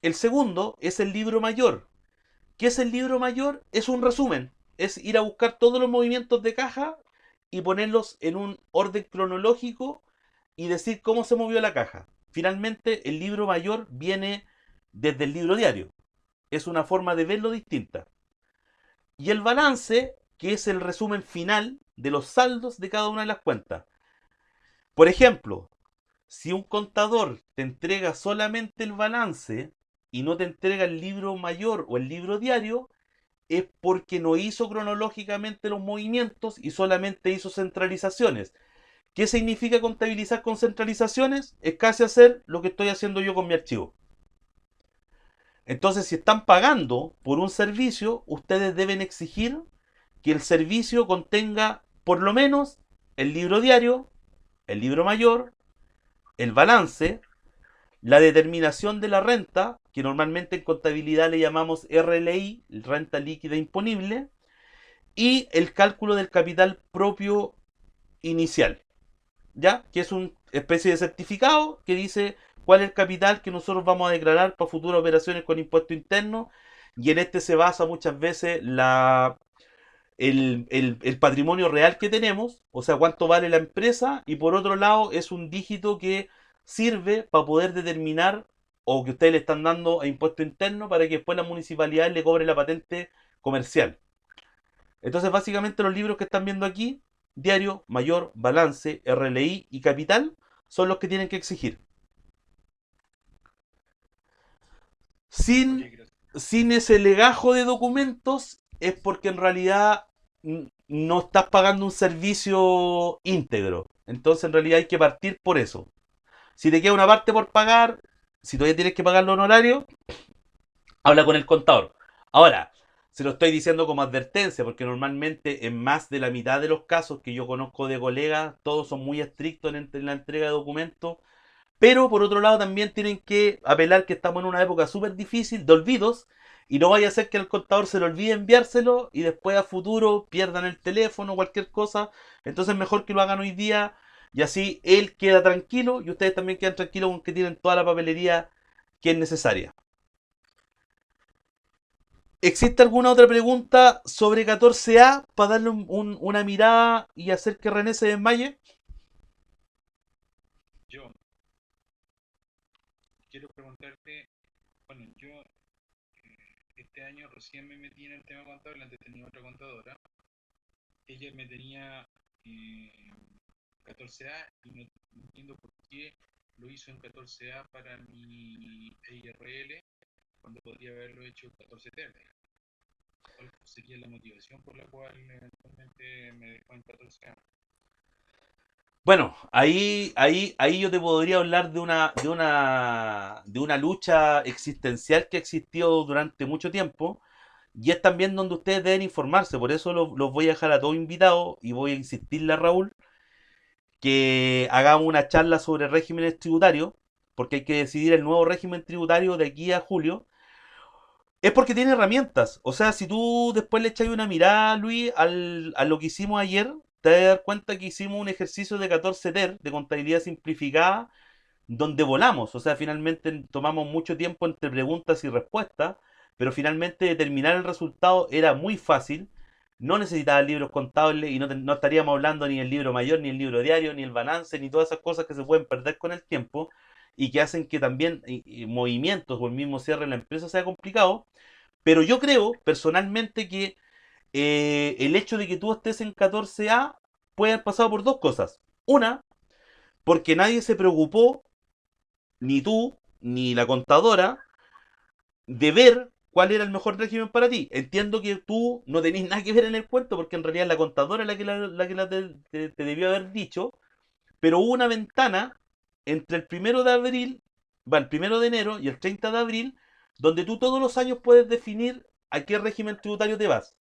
El segundo es el libro mayor. ¿Qué es el libro mayor? Es un resumen. Es ir a buscar todos los movimientos de caja y ponerlos en un orden cronológico y decir cómo se movió la caja. Finalmente, el libro mayor viene desde el libro diario. Es una forma de verlo distinta. Y el balance, que es el resumen final de los saldos de cada una de las cuentas. Por ejemplo, si un contador te entrega solamente el balance y no te entrega el libro mayor o el libro diario, es porque no hizo cronológicamente los movimientos y solamente hizo centralizaciones. ¿Qué significa contabilizar con centralizaciones? Es casi hacer lo que estoy haciendo yo con mi archivo. Entonces, si están pagando por un servicio, ustedes deben exigir que el servicio contenga por lo menos el libro diario, el libro mayor, el balance, la determinación de la renta, que normalmente en contabilidad le llamamos RLI, renta líquida imponible, y el cálculo del capital propio inicial, ¿ya? Que es una especie de certificado que dice cuál es el capital que nosotros vamos a declarar para futuras operaciones con impuesto interno, y en este se basa muchas veces el patrimonio real que tenemos, o sea, cuánto vale la empresa, y por otro lado es un dígito que sirve para poder determinar o que ustedes le están dando a impuesto interno para que después la municipalidad le cobre la patente comercial. Entonces, básicamente los libros que están viendo aquí, diario, mayor, balance, RLI y capital, son los que tienen que exigir. Oye, Sin, gracias. sin ese legajo de documentos es porque en realidad no estás pagando un servicio íntegro. Entonces en realidad hay que partir por eso. Si te queda una parte por pagar, si todavía tienes que pagar los honorarios, habla con el contador. Ahora, se lo estoy diciendo como advertencia, porque normalmente en más de la mitad de los casos que yo conozco de colegas, todos son muy estrictos en la entrega de documentos. Pero por otro lado también tienen que apelar que estamos en una época súper difícil de olvidos y no vaya a ser que al contador se le olvide enviárselo y después a futuro pierdan el teléfono o cualquier cosa. Entonces mejor que lo hagan hoy día y así él queda tranquilo y ustedes también quedan tranquilos con que tienen toda la papelería que es necesaria. ¿Existe alguna otra pregunta sobre 14A para darle una mirada y hacer que René se desmaye? Yo quiero preguntarte, bueno, yo este año recién me metí en el tema contable, antes tenía otra contadora. Ella me tenía eh, 14A y no entiendo por qué lo hizo en 14A para mi IRL cuando podría haberlo hecho 14T. ¿Cuál sería la motivación por la cual eventualmente me dejó en 14A? Bueno, ahí yo te podría hablar de una lucha existencial que existió durante mucho tiempo y es también donde ustedes deben informarse. Por eso los voy a dejar a todos invitados y voy a insistirle a Raúl que hagamos una charla sobre regímenes tributarios, porque hay que decidir el nuevo régimen tributario de aquí a julio. Es porque tiene herramientas. O sea, si tú después le echas una mirada, Luis, a lo que hicimos ayer, te vas a dar cuenta que hicimos un ejercicio de 14 TER, de contabilidad simplificada, donde volamos. O sea, finalmente tomamos mucho tiempo entre preguntas y respuestas, pero finalmente determinar el resultado era muy fácil. No necesitaba libros contables y no estaríamos hablando ni el libro mayor, ni el libro diario, ni el balance, ni todas esas cosas que se pueden perder con el tiempo y que hacen que también movimientos o el mismo cierre de la empresa sea complicado. Pero yo creo personalmente que el hecho de que tú estés en 14A puede haber pasado por dos cosas. Una, porque nadie se preocupó, ni tú, ni la contadora, de ver cuál era el mejor régimen para ti. Entiendo que tú no tenés nada que ver en el cuento, porque en realidad la contadora es la que te debió haber dicho, pero hubo una ventana entre el primero de abril, va, el primero de enero y el 30 de abril, donde tú todos los años puedes definir a qué régimen tributario te vas.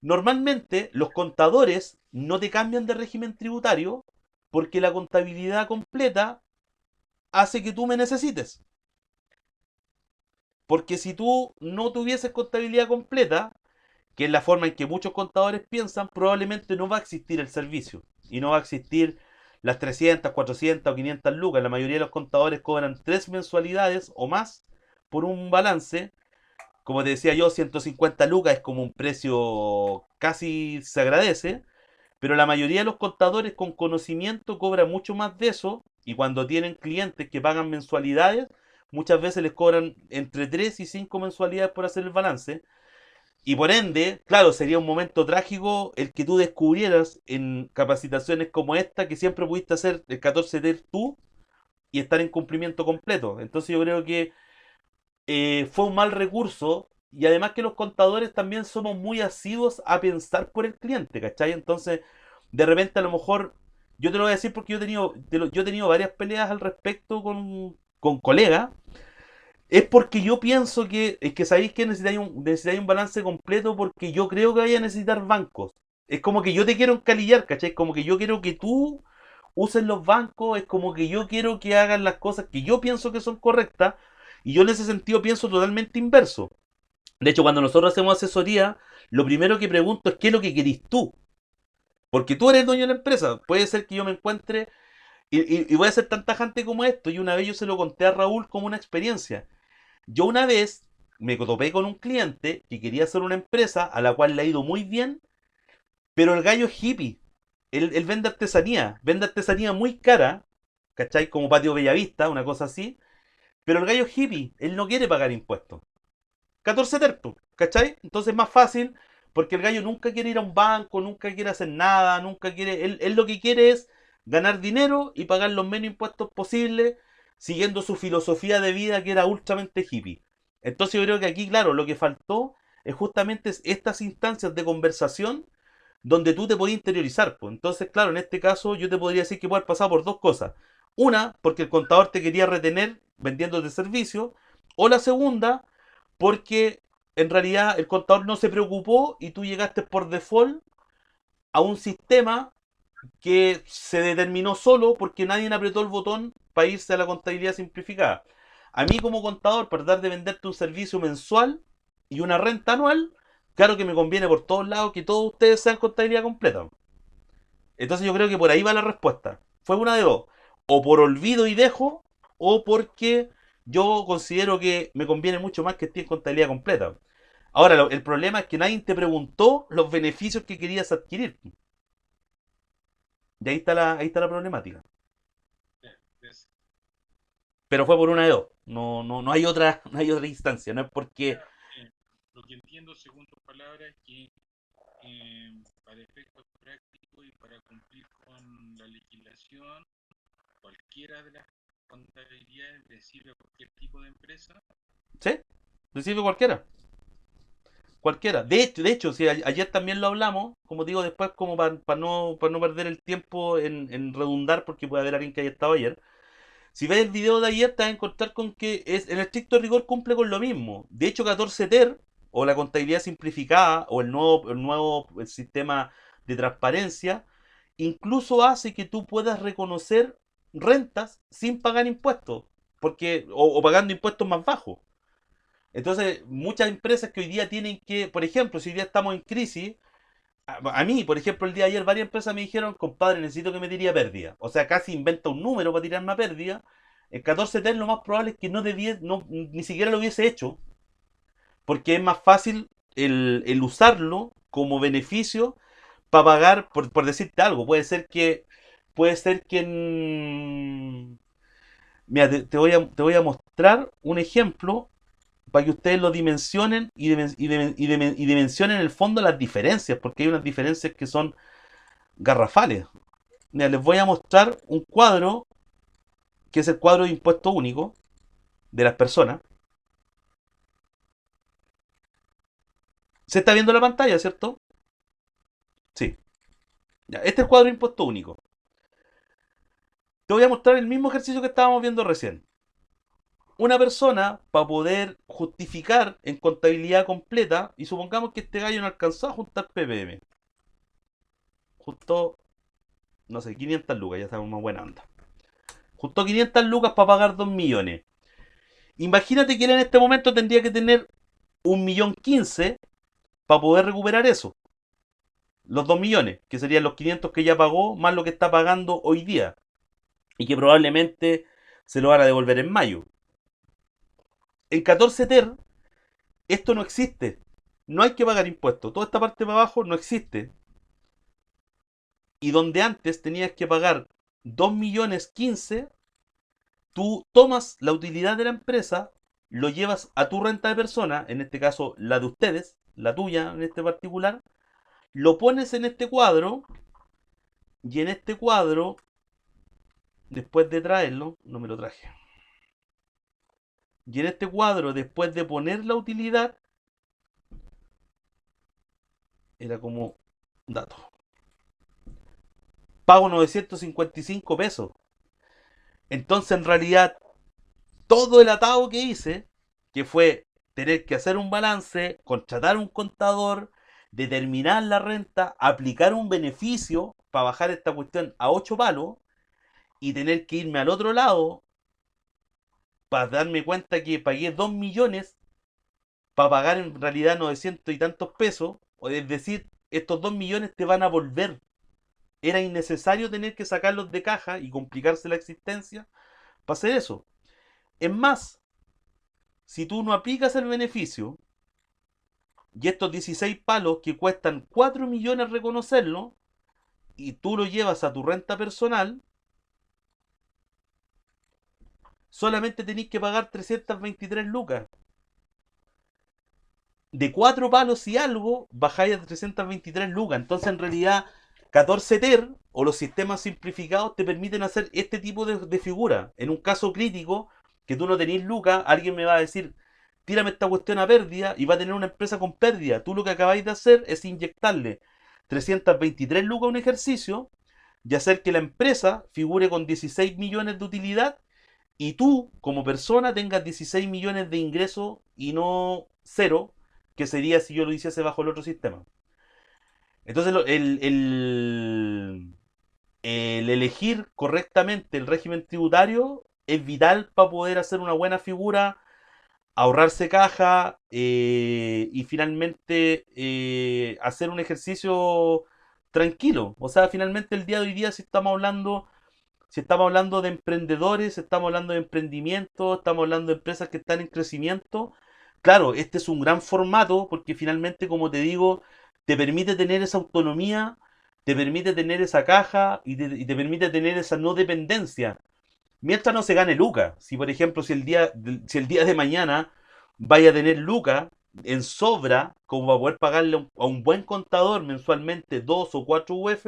Normalmente los contadores no te cambian de régimen tributario porque la contabilidad completa hace que tú me necesites. Porque si tú no tuvieses contabilidad completa, que es la forma en que muchos contadores piensan, probablemente no va a existir el servicio. Y no va a existir las 300, 400 o 500 lucas. La mayoría de los contadores cobran 3 mensualidades o más por un balance. Como te decía yo, 150 lucas es como un precio casi se agradece. Pero la mayoría de los contadores con conocimiento cobran mucho más de eso. Y cuando tienen clientes que pagan mensualidades, muchas veces les cobran entre 3 y 5 mensualidades por hacer el balance. Y por ende, claro, sería un momento trágico el que tú descubrieras en capacitaciones como esta que siempre pudiste hacer el 14 TER tú y estar en cumplimiento completo. Entonces yo creo que fue un mal recurso y además que los contadores también somos muy asiduos a pensar por el cliente, ¿cachai? Entonces, de repente a lo mejor, yo te lo voy a decir porque yo he tenido varias peleas al respecto con colegas Es porque yo pienso es que sabéis que necesitáis un balance completo porque yo creo que vaya a necesitar bancos. Es como que yo te quiero encalillar, ¿cachai? Como que yo quiero que tú uses los bancos, es como que yo quiero que hagan las cosas que yo pienso que son correctas y yo en ese sentido pienso totalmente inverso. De hecho, cuando nosotros hacemos asesoría, lo primero que pregunto es qué es lo que querís tú. Porque tú eres el dueño de la empresa. Puede ser que yo me encuentre y voy a ser tan tajante como esto. Y una vez yo se lo conté a Raúl como una experiencia. Yo una vez me topé con un cliente que quería hacer una empresa a la cual le ha ido muy bien, pero el gallo es hippie. Él vende artesanía muy cara, ¿cachai? Como Patio Bellavista, una cosa así. Pero el gallo es hippie, él no quiere pagar impuestos. 14 terpos, ¿cachai? Entonces es más fácil porque el gallo nunca quiere ir a un banco, nunca quiere hacer nada, nunca quiere. Él lo que quiere es ganar dinero y pagar los menos impuestos posibles, siguiendo su filosofía de vida que era ultramente hippie. Entonces yo creo que aquí, claro, lo que faltó es justamente estas instancias de conversación donde tú te podías interiorizar. Pues. Entonces, claro, en este caso yo te podría decir que puedes pasar por dos cosas. Una, porque el contador te quería retener vendiéndote servicio. O la segunda, porque en realidad el contador no se preocupó y tú llegaste por default a un sistema que se determinó solo porque nadie apretó el botón para irse a la contabilidad simplificada. A mí como contador, para tratar de venderte un servicio mensual y una renta anual, claro que me conviene por todos lados que todos ustedes sean contabilidad completa. Entonces yo creo que por ahí va la respuesta. Fue una de dos. O por olvido y dejo, o porque yo considero que me conviene mucho más que esté en contabilidad completa. Ahora, el problema es que nadie te preguntó los beneficios que querías adquirir. Y ahí está la problemática. Es- Pero fue por una de dos. No hay otra, no hay otra instancia. No es porque. claro, lo que entiendo según tus palabras es que para efectos prácticos y para cumplir con la legislación, cualquiera de las contabilidades le sirve a cualquier tipo de empresa. ¿Sí? Recibe cualquiera. Cualquiera. De hecho, si ayer también lo hablamos, como digo, después como para no perder el tiempo en redundar, porque puede haber alguien que haya estado ayer. Si ves el video de ayer, te vas a encontrar con que en estricto rigor cumple con lo mismo. De hecho, 14 TER, o la contabilidad simplificada, o el nuevo sistema de transparencia, incluso hace que tú puedas reconocer rentas sin pagar impuestos, o pagando impuestos más bajos. Entonces, muchas empresas que hoy día tienen que, por ejemplo, si hoy día estamos en crisis, a mí, por ejemplo, el día de ayer varias empresas me dijeron, compadre, necesito que me tire a pérdida. O sea, casi inventa un número para tirarme a pérdida. El 14T lo más probable es que ni siquiera lo hubiese hecho, porque es más fácil el usarlo como beneficio para pagar, por decirte algo. Puede ser que mira, te voy a mostrar un ejemplo para que ustedes lo dimensionen y dimensionen en el fondo las diferencias, porque hay unas diferencias que son garrafales. Mira, les voy a mostrar un cuadro que es el cuadro de impuesto único de las personas. Se está viendo la pantalla, ¿cierto? Sí. Ya, este es el cuadro de impuesto único. Te voy a mostrar el mismo ejercicio que estábamos viendo recién. Una persona, para poder justificar en contabilidad completa, y supongamos que este gallo no alcanzó a juntar PPM. Justo, no sé, 500 lucas, ya estamos más buena onda. Juntó 500 lucas para pagar 2 millones. Imagínate que él en este momento tendría que tener 1.015.000 para poder recuperar eso. Los 2 millones, que serían los 500 que ya pagó, más lo que está pagando hoy día. Y que probablemente se lo van a devolver en mayo. En 14 TER, esto no existe. No hay que pagar impuestos. Toda esta parte para abajo no existe. Y donde antes tenías que pagar 2.015.000, tú tomas la utilidad de la empresa, lo llevas a tu renta de persona, en este caso la de ustedes, la tuya en este particular, lo pones en este cuadro y en este cuadro, después de traerlo, no me lo traje. Y en este cuadro, después de poner la utilidad, era como dato. Pago 955 pesos. Entonces, en realidad, todo el atado que hice que fue tener que hacer un balance, contratar un contador, determinar la renta, aplicar un beneficio para bajar esta cuestión a 8 palos y tener que irme al otro lado para darme cuenta que pagué 2 millones para pagar en realidad 900 y tantos pesos. O es decir, estos 2 millones te van a volver. Era innecesario tener que sacarlos de caja y complicarse la existencia para hacer eso. Es más, si tú no aplicas el beneficio y estos 16 palos que cuestan 4 millones reconocerlo y tú lo llevas a tu renta personal, solamente tenéis que pagar 323 lucas. De 4 palos y algo, bajáis a 323 lucas. Entonces, en realidad, 14 TER o los sistemas simplificados te permiten hacer este tipo de figura. En un caso crítico, que tú no tenés lucas, alguien me va a decir, tírame esta cuestión a pérdida y va a tener una empresa con pérdida. Tú lo que acabáis de hacer es inyectarle 323 lucas a un ejercicio y hacer que la empresa figure con 16 millones de utilidad y tú, como persona, tengas 16 millones de ingresos y no cero, que sería si yo lo hiciese bajo el otro sistema. Entonces, el elegir correctamente el régimen tributario es vital para poder hacer una buena figura, ahorrarse caja y finalmente hacer un ejercicio tranquilo. O sea, finalmente el día de hoy día si estamos hablando de emprendedores, estamos hablando de emprendimiento, estamos hablando de empresas que están en crecimiento. Claro, este es un gran formato porque finalmente, como te digo, te permite tener esa autonomía, te permite tener esa caja y te permite tener esa no dependencia. Mientras no se gane lucas. Si, por ejemplo, si el día de mañana vaya a tener lucas en sobra, como para poder pagarle a un buen contador mensualmente 2 o 4 UF,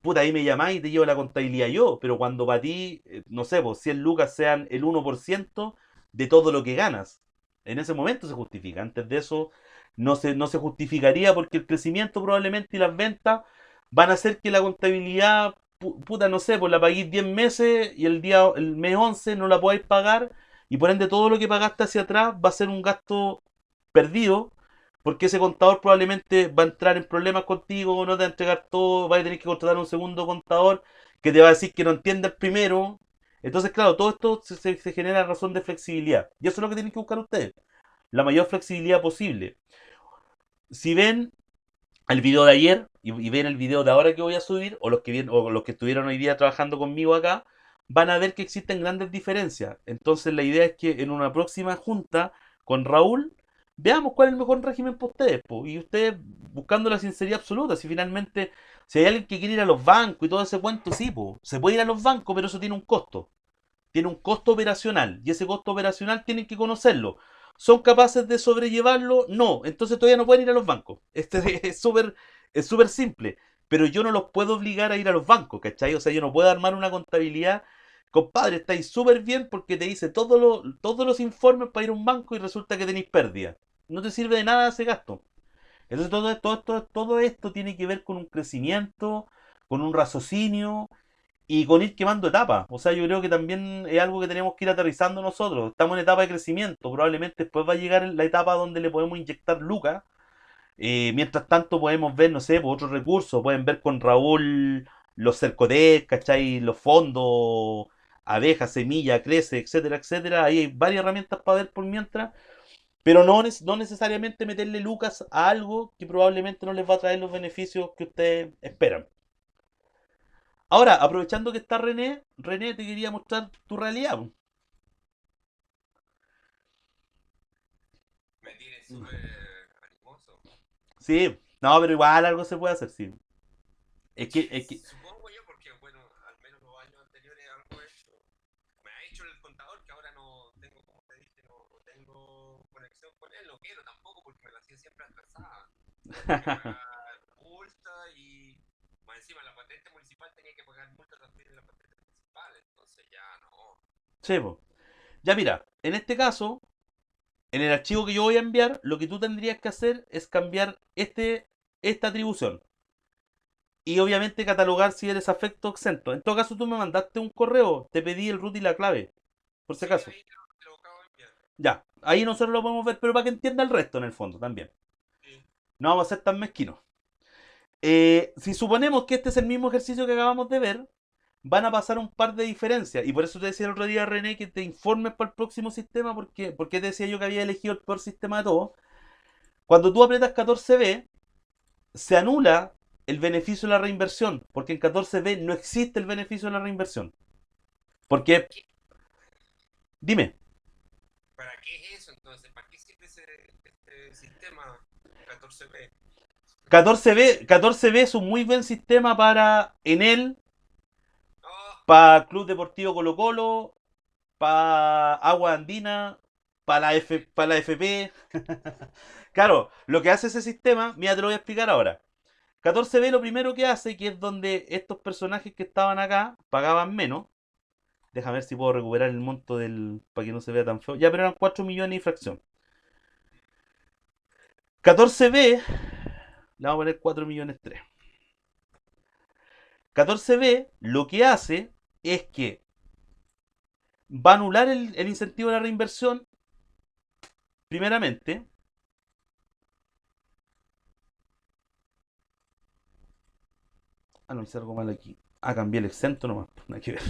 puta, ahí me llamáis y te llevo la contabilidad yo, pero cuando para ti, no sé, pues 100 lucas sean el 1% de todo lo que ganas, en ese momento se justifica. Antes de eso no se justificaría porque el crecimiento probablemente y las ventas van a hacer que la contabilidad, puta, no sé, pues la paguéis 10 meses y el mes 11 no la podáis pagar y por ende todo lo que pagaste hacia atrás va a ser un gasto perdido porque ese contador probablemente va a entrar en problemas contigo, no te va a entregar todo, va a tener que contratar un segundo contador que te va a decir que no entiende el primero. Entonces, claro, todo esto se genera razón de flexibilidad. Y eso es lo que tienen que buscar ustedes. La mayor flexibilidad posible. Si ven el video de ayer y ven el video de ahora que voy a subir, o los que estuvieron hoy día trabajando conmigo acá, van a ver que existen grandes diferencias. Entonces la idea es que en una próxima junta con Raúl veamos cuál es el mejor régimen para ustedes, po, y ustedes buscando la sinceridad absoluta. Si finalmente, si hay alguien que quiere ir a los bancos y todo ese cuento, sí, po, se puede ir a los bancos, pero eso tiene un costo. Tiene un costo operacional y ese costo operacional tienen que conocerlo. ¿Son capaces de sobrellevarlo? No, entonces todavía no pueden ir a los bancos. Este es súper simple, pero yo no los puedo obligar a ir a los bancos, ¿cachai? O sea, yo no puedo armar una contabilidad. Compadre, estáis súper bien porque te dice todos los informes para ir a un banco y resulta que tenéis pérdida. No te sirve de nada ese gasto. Entonces todo esto tiene que ver con un crecimiento, con un raciocinio y con ir quemando etapas. O sea, yo creo que también es algo que tenemos que ir aterrizando nosotros. Estamos en etapa de crecimiento. Probablemente después va a llegar la etapa donde le podemos inyectar lucas. Mientras tanto podemos ver, no sé, por otros recursos. Pueden ver con Raúl los cercotec, ¿cachai? Los fondos, abejas, semilla, crece, etcétera, etcétera. Ahí hay varias herramientas para ver por mientras. Pero no necesariamente meterle lucas a algo que probablemente no les va a traer los beneficios que ustedes esperan. Ahora, aprovechando que está René, te quería mostrar tu realidad. Me tiene súper animoso. Sí, no, pero igual algo se puede hacer, sí. Es que, Supongo yo, porque bueno, al menos los años anteriores algo he hecho. Me ha hecho el contador que ahora no tengo, como te dije, no tengo conexión con él. No quiero tampoco porque me la hacía siempre atrasada. Tenía que pagar multa y más encima la patente municipal tenía que pagar multa también en la patente municipal. Entonces ya no. sí, po. Ya mira, en este caso, en el archivo que yo voy a enviar, lo que tú tendrías que hacer es cambiar esta atribución. Y obviamente catalogar si eres afecto o exento. En todo caso, tú me mandaste un correo, te pedí el root y la clave, por si Sí, acaso. ahí te lo acabo de enviar. Ya, ahí nosotros lo podemos ver, pero para que entienda el resto en el fondo también. Sí. No vamos a ser tan mezquinos. Si suponemos que este es el mismo ejercicio que acabamos de ver, van a pasar un par de diferencias. Y por eso te decía el otro día, René, que te informes para el próximo sistema, porque te decía yo que había elegido el peor sistema de todos. Cuando tú apretas 14B, se anula el beneficio de la reinversión, porque en 14B no existe el beneficio de la reinversión. Porque, ¿Qué? dime, ¿Para qué es eso entonces? ¿Para qué sirve este sistema 14B? 14B es un muy buen sistema para Enel, Oh, para Club Deportivo Colo Colo, para Agua Andina, para la FP. Claro, lo que hace ese sistema, mira, te lo voy a explicar ahora. 14B lo primero que hace, que es donde estos personajes que estaban acá pagaban menos. Déjame ver si puedo recuperar el monto del para que no se vea tan feo. Ya, pero eran 4 millones y fracción. 14B, le vamos a poner 4 millones 3. 14B lo que hace es que va a anular el incentivo de la reinversión, primeramente. Ah, no, hice algo mal aquí. Ah, cambié el exento nomás. Nada que ver.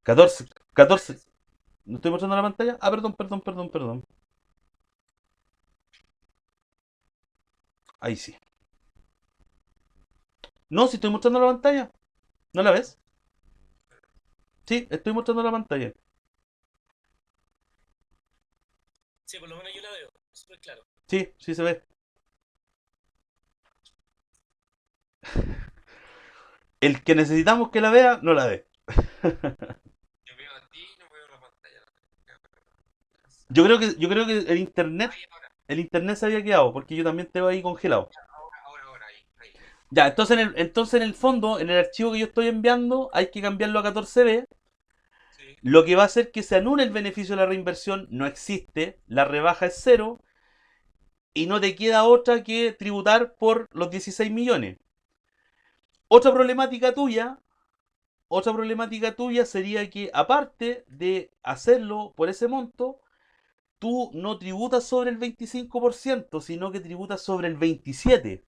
14, 14. ¿No estoy mostrando la pantalla? Ah, perdón, perdón, perdón, perdón. Ahí sí. No, si estoy mostrando la pantalla. ¿No la ves? Sí, estoy mostrando la pantalla. Sí, por lo menos yo la veo, súper claro. Sí, sí se ve. El que necesitamos que la vea, no la ve. yo veo a ti y no veo la pantalla. Yo creo que Ahí ahora, el internet se había quedado, porque yo también te veo ahí congelado. ahora, ahí. Ya, entonces en el fondo, en el archivo que yo estoy enviando, hay que cambiarlo a 14B. Sí. Lo que va a hacer que se anule el beneficio de la reinversión, no existe, la rebaja es cero y no te queda otra que tributar por los 16 millones. Otra problemática tuya, otra problemática tuya sería que aparte de hacerlo por ese monto, tú no tributas sobre el 25%, sino que tributas sobre el 27%,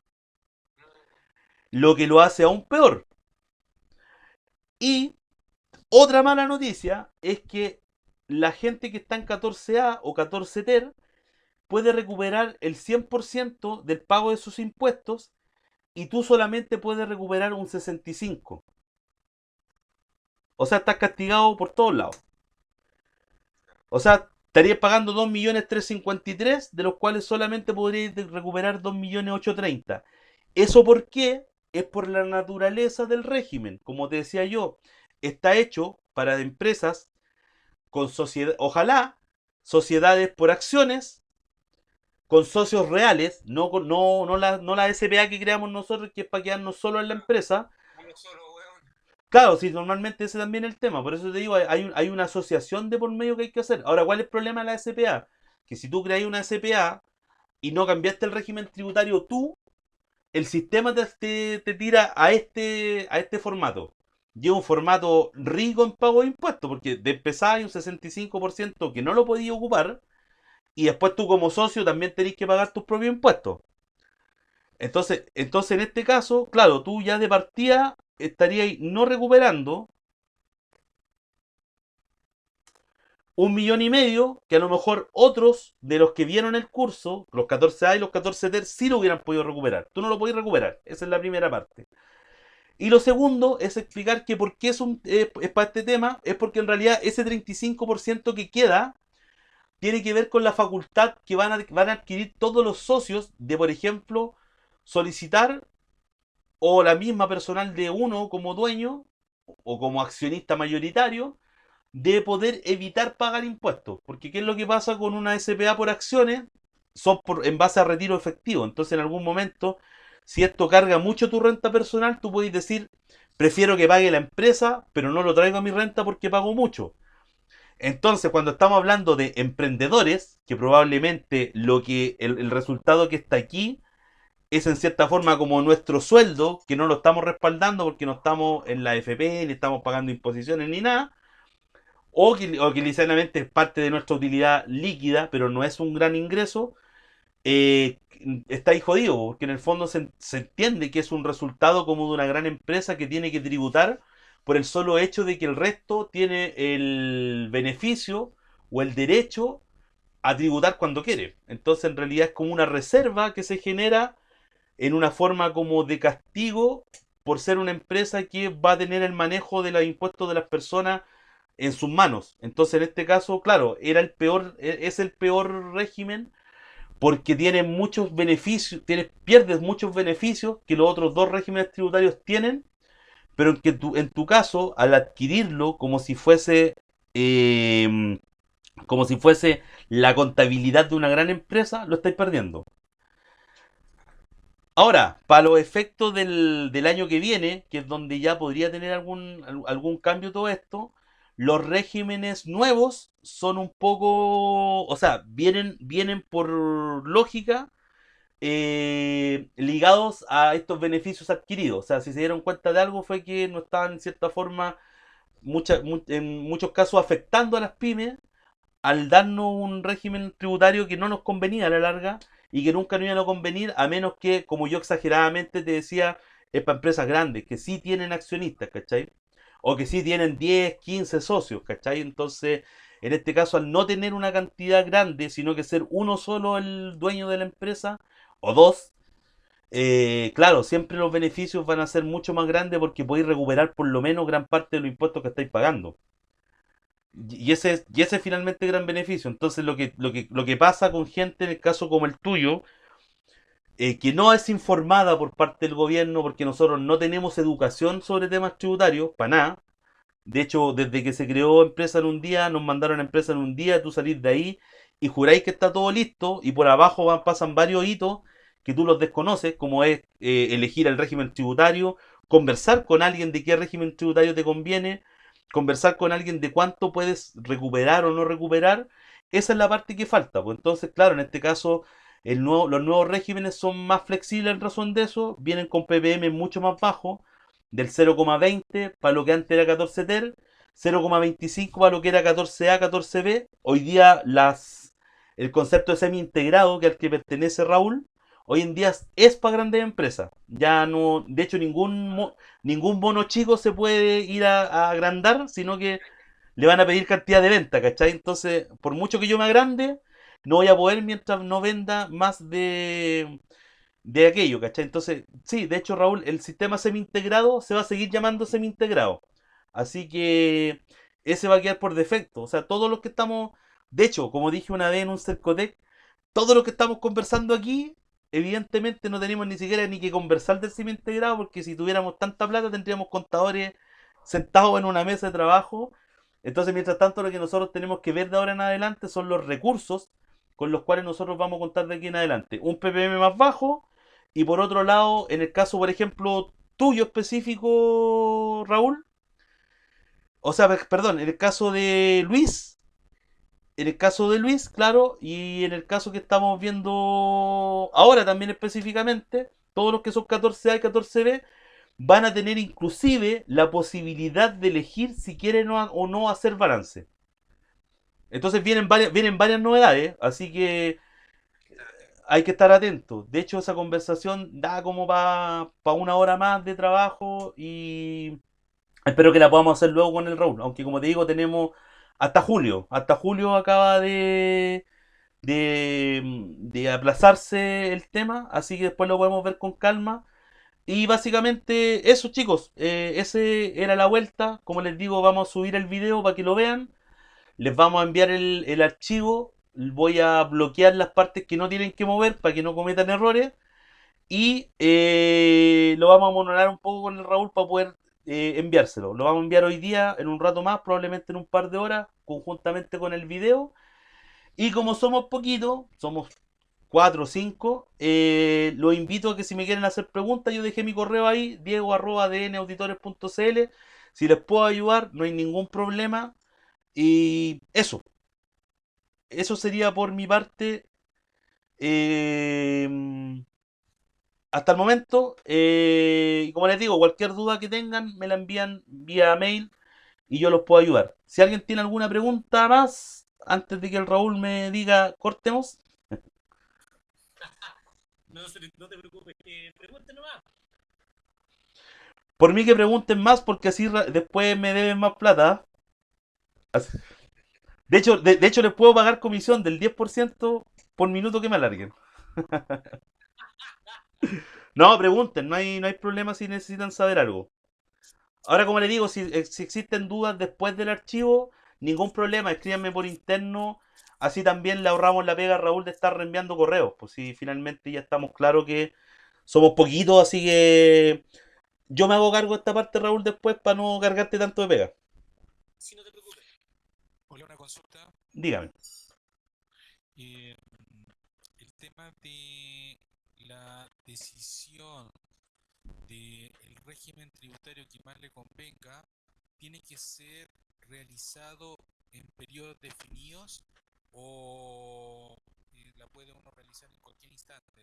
lo que lo hace aún peor. Y otra mala noticia es que la gente que está en 14A o 14 TER puede recuperar el 100% del pago de sus impuestos y tú solamente puedes recuperar un 65%. O sea, estás castigado por todos lados. O sea, estarías pagando 2.353.000, de los cuales solamente podrías recuperar 2.830.000. ¿Eso por qué? Es por la naturaleza del régimen. Como te decía yo, está hecho para empresas con sociedad, ojalá, sociedades por acciones, con socios reales, no la SPA que creamos nosotros, que es para quedarnos solo en la empresa. Uno solo, weón. Claro, sí, normalmente ese también es el tema. Por eso te digo, hay una asociación de por medio que hay que hacer. Ahora, ¿cuál es el problema de la SPA? Que si tú creas una SPA y no cambiaste el régimen tributario tú, el sistema te tira a este formato. Y es un formato rico en pago de impuestos, porque de empezar hay un 65% que no lo podías ocupar, y después tú como socio también tenés que pagar tus propios impuestos. Entonces en este caso, claro, tú ya de partida estarías no recuperando 1,5 millones, que a lo mejor otros de los que vieron el curso, los 14A y los 14 TER, sí lo hubieran podido recuperar. Tú no lo podés recuperar. Esa es la primera parte. Y lo segundo es explicar que por qué es para este tema, es porque en realidad ese 35% que queda tiene que ver con la facultad que van a adquirir todos los socios de, por ejemplo, solicitar, o la misma personal de uno como dueño o como accionista mayoritario, de poder evitar pagar impuestos. Porque ¿qué es lo que pasa con una SPA por acciones? Son en base a retiro efectivo. Entonces en algún momento, si esto carga mucho tu renta personal, tú puedes decir, prefiero que pague la empresa, pero no lo traigo a mi renta porque pago mucho. Entonces, cuando estamos hablando de emprendedores, que probablemente el resultado que está aquí es en cierta forma como nuestro sueldo, que no lo estamos respaldando porque no estamos en la FP, ni estamos pagando imposiciones ni nada, o que ligeramente es parte de nuestra utilidad líquida, pero no es un gran ingreso, está ahí jodido, porque en el fondo se entiende que es un resultado como de una gran empresa que tiene que tributar por el solo hecho de que el resto tiene el beneficio o el derecho a tributar cuando quiere. Entonces en realidad es como una reserva que se genera en una forma como de castigo por ser una empresa que va a tener el manejo de los impuestos de las personas en sus manos. Entonces en este caso, claro, era el peor, es el peor régimen porque tiene muchos beneficios, pierdes muchos beneficios que los otros dos regímenes tributarios tienen, pero que en tu caso, al adquirirlo como si fuese la contabilidad de una gran empresa, lo estáis perdiendo. Ahora, para los efectos del año que viene, que es donde ya podría tener algún cambio todo esto, los regímenes nuevos son un poco, o sea, vienen por lógica ligados a estos beneficios adquiridos. O sea, si se dieron cuenta de algo fue que no estaban en cierta forma, en muchos casos, afectando a las pymes al darnos un régimen tributario que no nos convenía a la larga y que nunca nos iba a convenir, a menos que, como yo exageradamente te decía, es para empresas grandes, que sí tienen accionistas, ¿cachai? O que sí tienen 10 15 socios, ¿cachai? Entonces, en este caso, al no tener una cantidad grande, sino que ser uno solo el dueño de la empresa, o dos, claro, siempre los beneficios van a ser mucho más grandes porque podéis recuperar por lo menos gran parte de los impuestos que estáis pagando. Y ese es finalmente el gran beneficio. Entonces lo que pasa con gente en el caso como el tuyo, que no es informada por parte del gobierno, porque nosotros no tenemos educación sobre temas tributarios, para nada. De hecho, desde que se creó Empresa en un día, nos mandaron a Empresa en un día, tú salís de ahí y juráis que está todo listo y por abajo pasan varios hitos que tú los desconoces, como es elegir el régimen tributario, conversar con alguien de qué régimen tributario te conviene, conversar con alguien de cuánto puedes recuperar o no recuperar. Esa es la parte que falta. Pues entonces, claro, en este caso, los nuevos regímenes son más flexibles en razón de eso, vienen con ppm mucho más bajos, del 0,20 para lo que antes era 14 TER, 0,25 para lo que era 14A, 14B. Hoy día el concepto de semi-integrado, que al que pertenece Raúl, hoy en día es para grandes empresas. Ya no, de hecho, ningún bono chico se puede ir a agrandar, sino que le van a pedir cantidad de venta, ¿cachai? Entonces, por mucho que yo me agrande, no voy a poder mientras no venda más de aquello, ¿cachai? Entonces, sí, de hecho, Raúl, el sistema semi-integrado se va a seguir llamando semi-integrado. Así que ese va a quedar por defecto. O sea, todos los que estamos, de hecho, como dije una vez en un Cercotec, todo lo que estamos conversando aquí, evidentemente no tenemos ni siquiera ni que conversar del semi-integrado, porque si tuviéramos tanta plata tendríamos contadores sentados en una mesa de trabajo. Entonces, mientras tanto, lo que nosotros tenemos que ver de ahora en adelante son los recursos con los cuales nosotros vamos a contar de aquí en adelante. Un ppm más bajo y por otro lado, en el caso, por ejemplo, tuyo específico, Raúl, o sea, perdón, en el caso de Luis, claro, y en el caso que estamos viendo ahora también específicamente, todos los que son 14A y 14B van a tener inclusive la posibilidad de elegir si quieren o no hacer balance. Entonces vienen varias novedades, así que hay que estar atento. De hecho, esa conversación da como para una hora más de trabajo y espero que la podamos hacer luego con el Raúl. Aunque como te digo, tenemos hasta julio. Hasta julio acaba de aplazarse el tema, así que después lo podemos ver con calma. Y básicamente eso, chicos. Ese era la vuelta. Como les digo, vamos a subir el video para que lo vean. Les vamos a enviar el archivo. Voy a bloquear las partes que no tienen que mover para que no cometan errores. Y lo vamos a monorar un poco con el Raúl para poder enviárselo. Lo vamos a enviar hoy día, en un rato más, probablemente en un par de horas, conjuntamente con el video. Y como somos poquitos, somos 4 o 5, los invito a que si me quieren hacer preguntas, yo dejé mi correo ahí, diego@dnauditores.cl. Si les puedo ayudar, no hay ningún problema. Y eso sería por mi parte. Eh, Hasta el momento, y como les digo, cualquier duda que tengan me la envían vía mail y yo los puedo ayudar. Si alguien tiene alguna pregunta más, antes de que el Raúl me diga cortemos. No te preocupes, pregunte nomás. Por mí que pregunten más porque así después me deben más plata. De hecho les puedo pagar comisión del 10% por minuto que me alarguen. No, pregunten, no hay problema si necesitan saber algo. Ahora, como le digo, si existen dudas después del archivo, ningún problema, escríbanme por interno. Así también le ahorramos la pega a Raúl de estar reenviando correos. Pues si finalmente ya estamos claros que somos poquitos, así que yo me hago cargo de esta parte, Raúl, después para no cargarte tanto de pega. Sí, no te preocupes. Hola, una consulta. Dígame. Eh, el tema de la decisión del régimen tributario que más le convenga, ¿tiene que ser realizado en periodos definidos o la puede uno realizar en cualquier instante?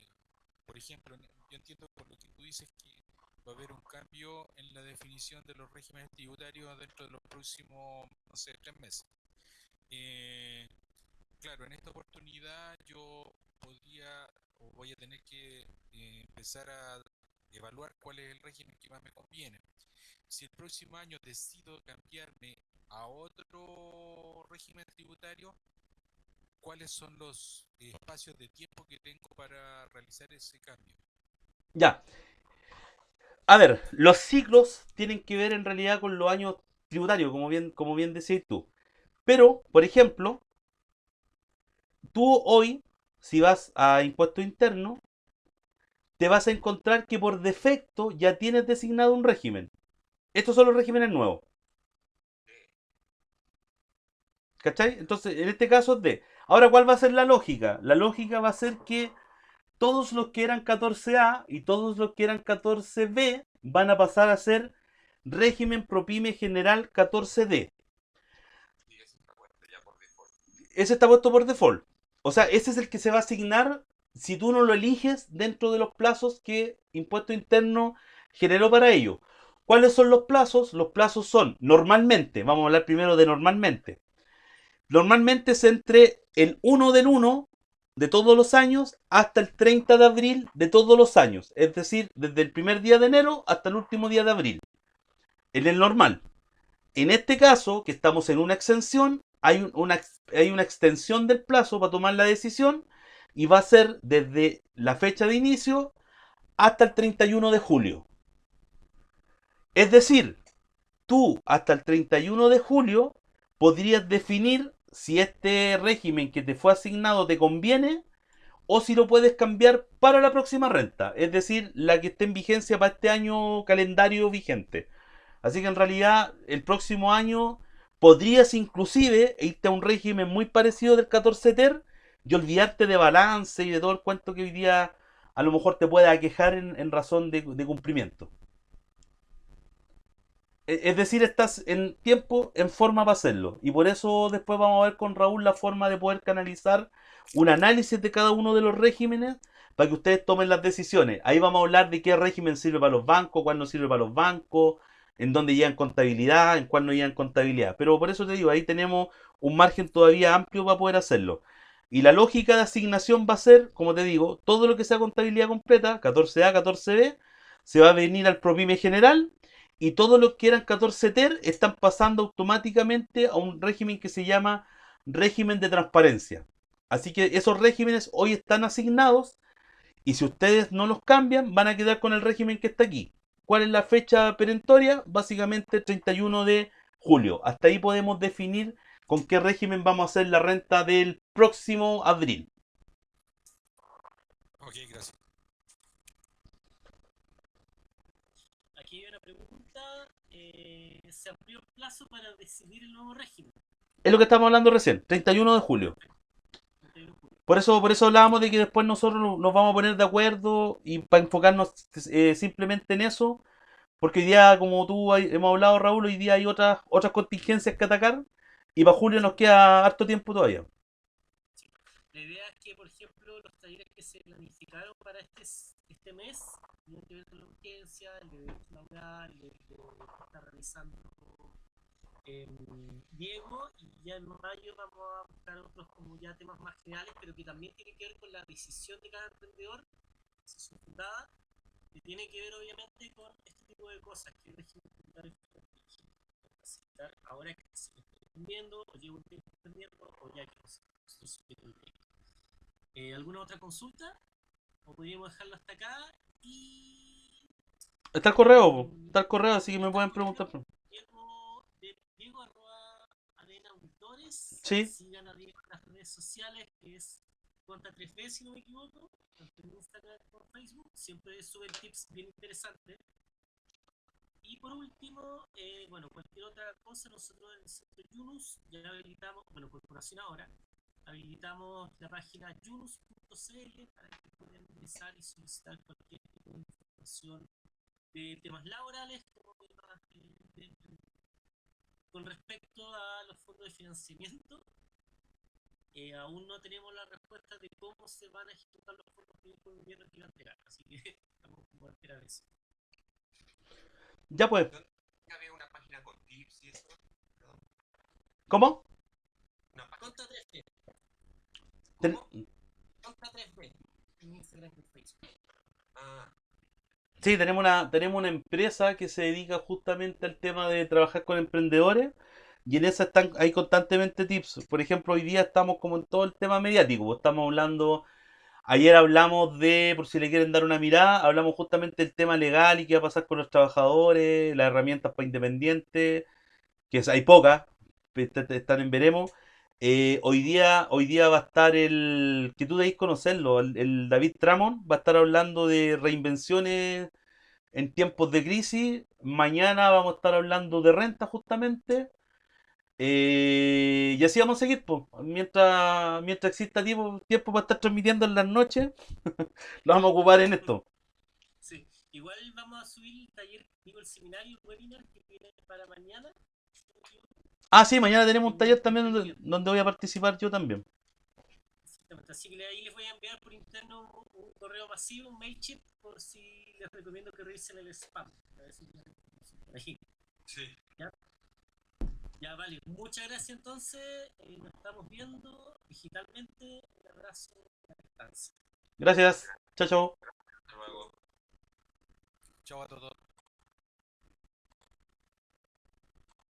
Por ejemplo, yo entiendo por lo que tú dices que va a haber un cambio en la definición de los regímenes tributarios dentro de los próximos, no sé, 3 meses. Eh, claro, en esta oportunidad yo podría o voy a tener que empezar a evaluar cuál es el régimen que más me conviene. Si el próximo año decido cambiarme a otro régimen tributario, ¿cuáles son los espacios de tiempo que tengo para realizar ese cambio? Ya. A ver, los ciclos tienen que ver en realidad con los años tributarios, como bien decís tú. Pero, por ejemplo, tú hoy, si vas a impuesto interno, te vas a encontrar que por defecto ya tienes designado un régimen. Estos son los regímenes nuevos. ¿Cachai? Entonces, en este caso es de. Ahora, ¿cuál va a ser la lógica? La lógica va a ser que todos los que eran 14A y todos los que eran 14B van a pasar a ser régimen ProPyme General 14D. Y eso está puesto ya por default. Ese está puesto por default. O sea, ese es el que se va a asignar si tú no lo eliges dentro de los plazos que Impuesto Interno generó para ello. ¿Cuáles son los plazos? Los plazos son, normalmente, vamos a hablar primero de normalmente. Normalmente es entre el 1 del 1 de todos los años hasta el 30 de abril de todos los años. Es decir, desde el primer día de enero hasta el último día de abril. En el normal. En este caso, que estamos en una exención, hay una extensión del plazo para tomar la decisión y va a ser desde la fecha de inicio hasta el 31 de julio. Es decir, tú hasta el 31 de julio podrías definir si este régimen que te fue asignado te conviene o si lo puedes cambiar para la próxima renta, es decir, la que esté en vigencia para este año calendario vigente. Así que en realidad el próximo año podrías inclusive irte a un régimen muy parecido del 14 TER y olvidarte de balance y de todo el cuento que hoy día a lo mejor te pueda aquejar en razón de cumplimiento. Es decir, estás en tiempo, en forma para hacerlo. Y por eso después vamos a ver con Raúl la forma de poder canalizar un análisis de cada uno de los regímenes para que ustedes tomen las decisiones. Ahí vamos a hablar de qué régimen sirve para los bancos, cuál no sirve para los bancos, en dónde llegan contabilidad, en cuál no llegan contabilidad. Pero por eso te digo, ahí tenemos un margen todavía amplio para poder hacerlo. Y la lógica de asignación va a ser, como te digo, todo lo que sea contabilidad completa, 14A, 14B, se va a venir al PROPYME general y todos los que eran 14 TER están pasando automáticamente a un régimen que se llama régimen de transparencia. Así que esos regímenes hoy están asignados y si ustedes no los cambian van a quedar con el régimen que está aquí. ¿Cuál es la fecha perentoria? Básicamente 31 de julio. Hasta ahí podemos definir con qué régimen vamos a hacer la renta del próximo abril. Ok, gracias. Aquí hay una pregunta. ¿Se amplió el plazo para decidir el nuevo régimen? Es lo que estamos hablando recién, 31 de julio. 31 de julio. Por eso hablábamos de que después nosotros nos vamos a poner de acuerdo y para enfocarnos simplemente en eso, porque hoy día, como tú hemos hablado, Raúl, hoy día hay otras contingencias que atacar y para julio nos queda harto tiempo todavía. Sí. La idea es que, por ejemplo, los talleres que se planificaron para este mes tienen que ver con la urgencia, el de laboral, el de estar realizando Diego, y ya en mayo vamos a buscar otros como ya temas más generales, pero que también tienen que ver con la decisión de cada emprendedor, decisión fundada, que tiene que ver obviamente con este tipo de cosas, que es régimen tributario facilitar ahora que se lo estoy emprendiendo, o llevo un tiempo emprendiendo, o ya que no sé, estoy sujeto al crédito. ¿Alguna otra consulta? O podríamos dejarlo hasta acá y Está el correo, po. Está el correo, así que me está el pueden preguntar. correo Diego arroba arena auditores. Sí, Sigan a Diego en las redes sociales, que es cuenta 3B si no me equivoco, tanto en Instagram como en Facebook. Siempre suben tips bien interesantes. Y por último, bueno, cualquier otra cosa, nosotros en el centro Yunus ya habilitamos, bueno, corporación ahora, habilitamos la página yunus.cl para que puedan ingresar y solicitar cualquier tipo de información de temas laborales como temas de con respecto a los fondos de financiamiento. Aún no tenemos la respuesta de cómo se van a ejecutar los fondos que el gobierno quiere entregar, así que estamos como a esperar eso. ya pues. ¿Dónde había una página con tips y eso? Perdón. ¿Cómo? Una página. Conta 3B. Ten- ¿Cómo? Conta 3B. En Instagram y Facebook. Ah, Sí, tenemos una empresa que se dedica justamente al tema de trabajar con emprendedores y en esa hay constantemente tips. Por ejemplo, hoy día estamos como en todo el tema mediático, pues. Estamos hablando, ayer hablamos de, por si le quieren dar una mirada, hablamos justamente del tema legal y qué va a pasar con los trabajadores, las herramientas para independientes, hay pocas, están en veremos. Hoy día va a estar que tú debéis conocerlo, el David Tramon, va a estar hablando de reinvenciones en tiempos de crisis. Mañana vamos a estar hablando de renta justamente. Y así vamos a seguir, pues. Mientras exista tiempo para estar transmitiendo en las noches, lo vamos a ocupar en esto. Sí, igual vamos a subir el taller, digo, el seminario, el webinar que viene para mañana. Ah, sí, mañana tenemos un En taller también donde, emprendimiento. donde voy a participar yo también. Exactamente. Así que ahí les voy a enviar por interno un correo masivo, un MailChimp, por si les recomiendo que revisen el spam. A ver si tienen información por ahí. sí. ¿Ya? Ya, vale. Muchas gracias entonces. Nos estamos viendo digitalmente. Un abrazo a la distancia. Gracias. Chao, chao. Hasta luego. Chao a todos.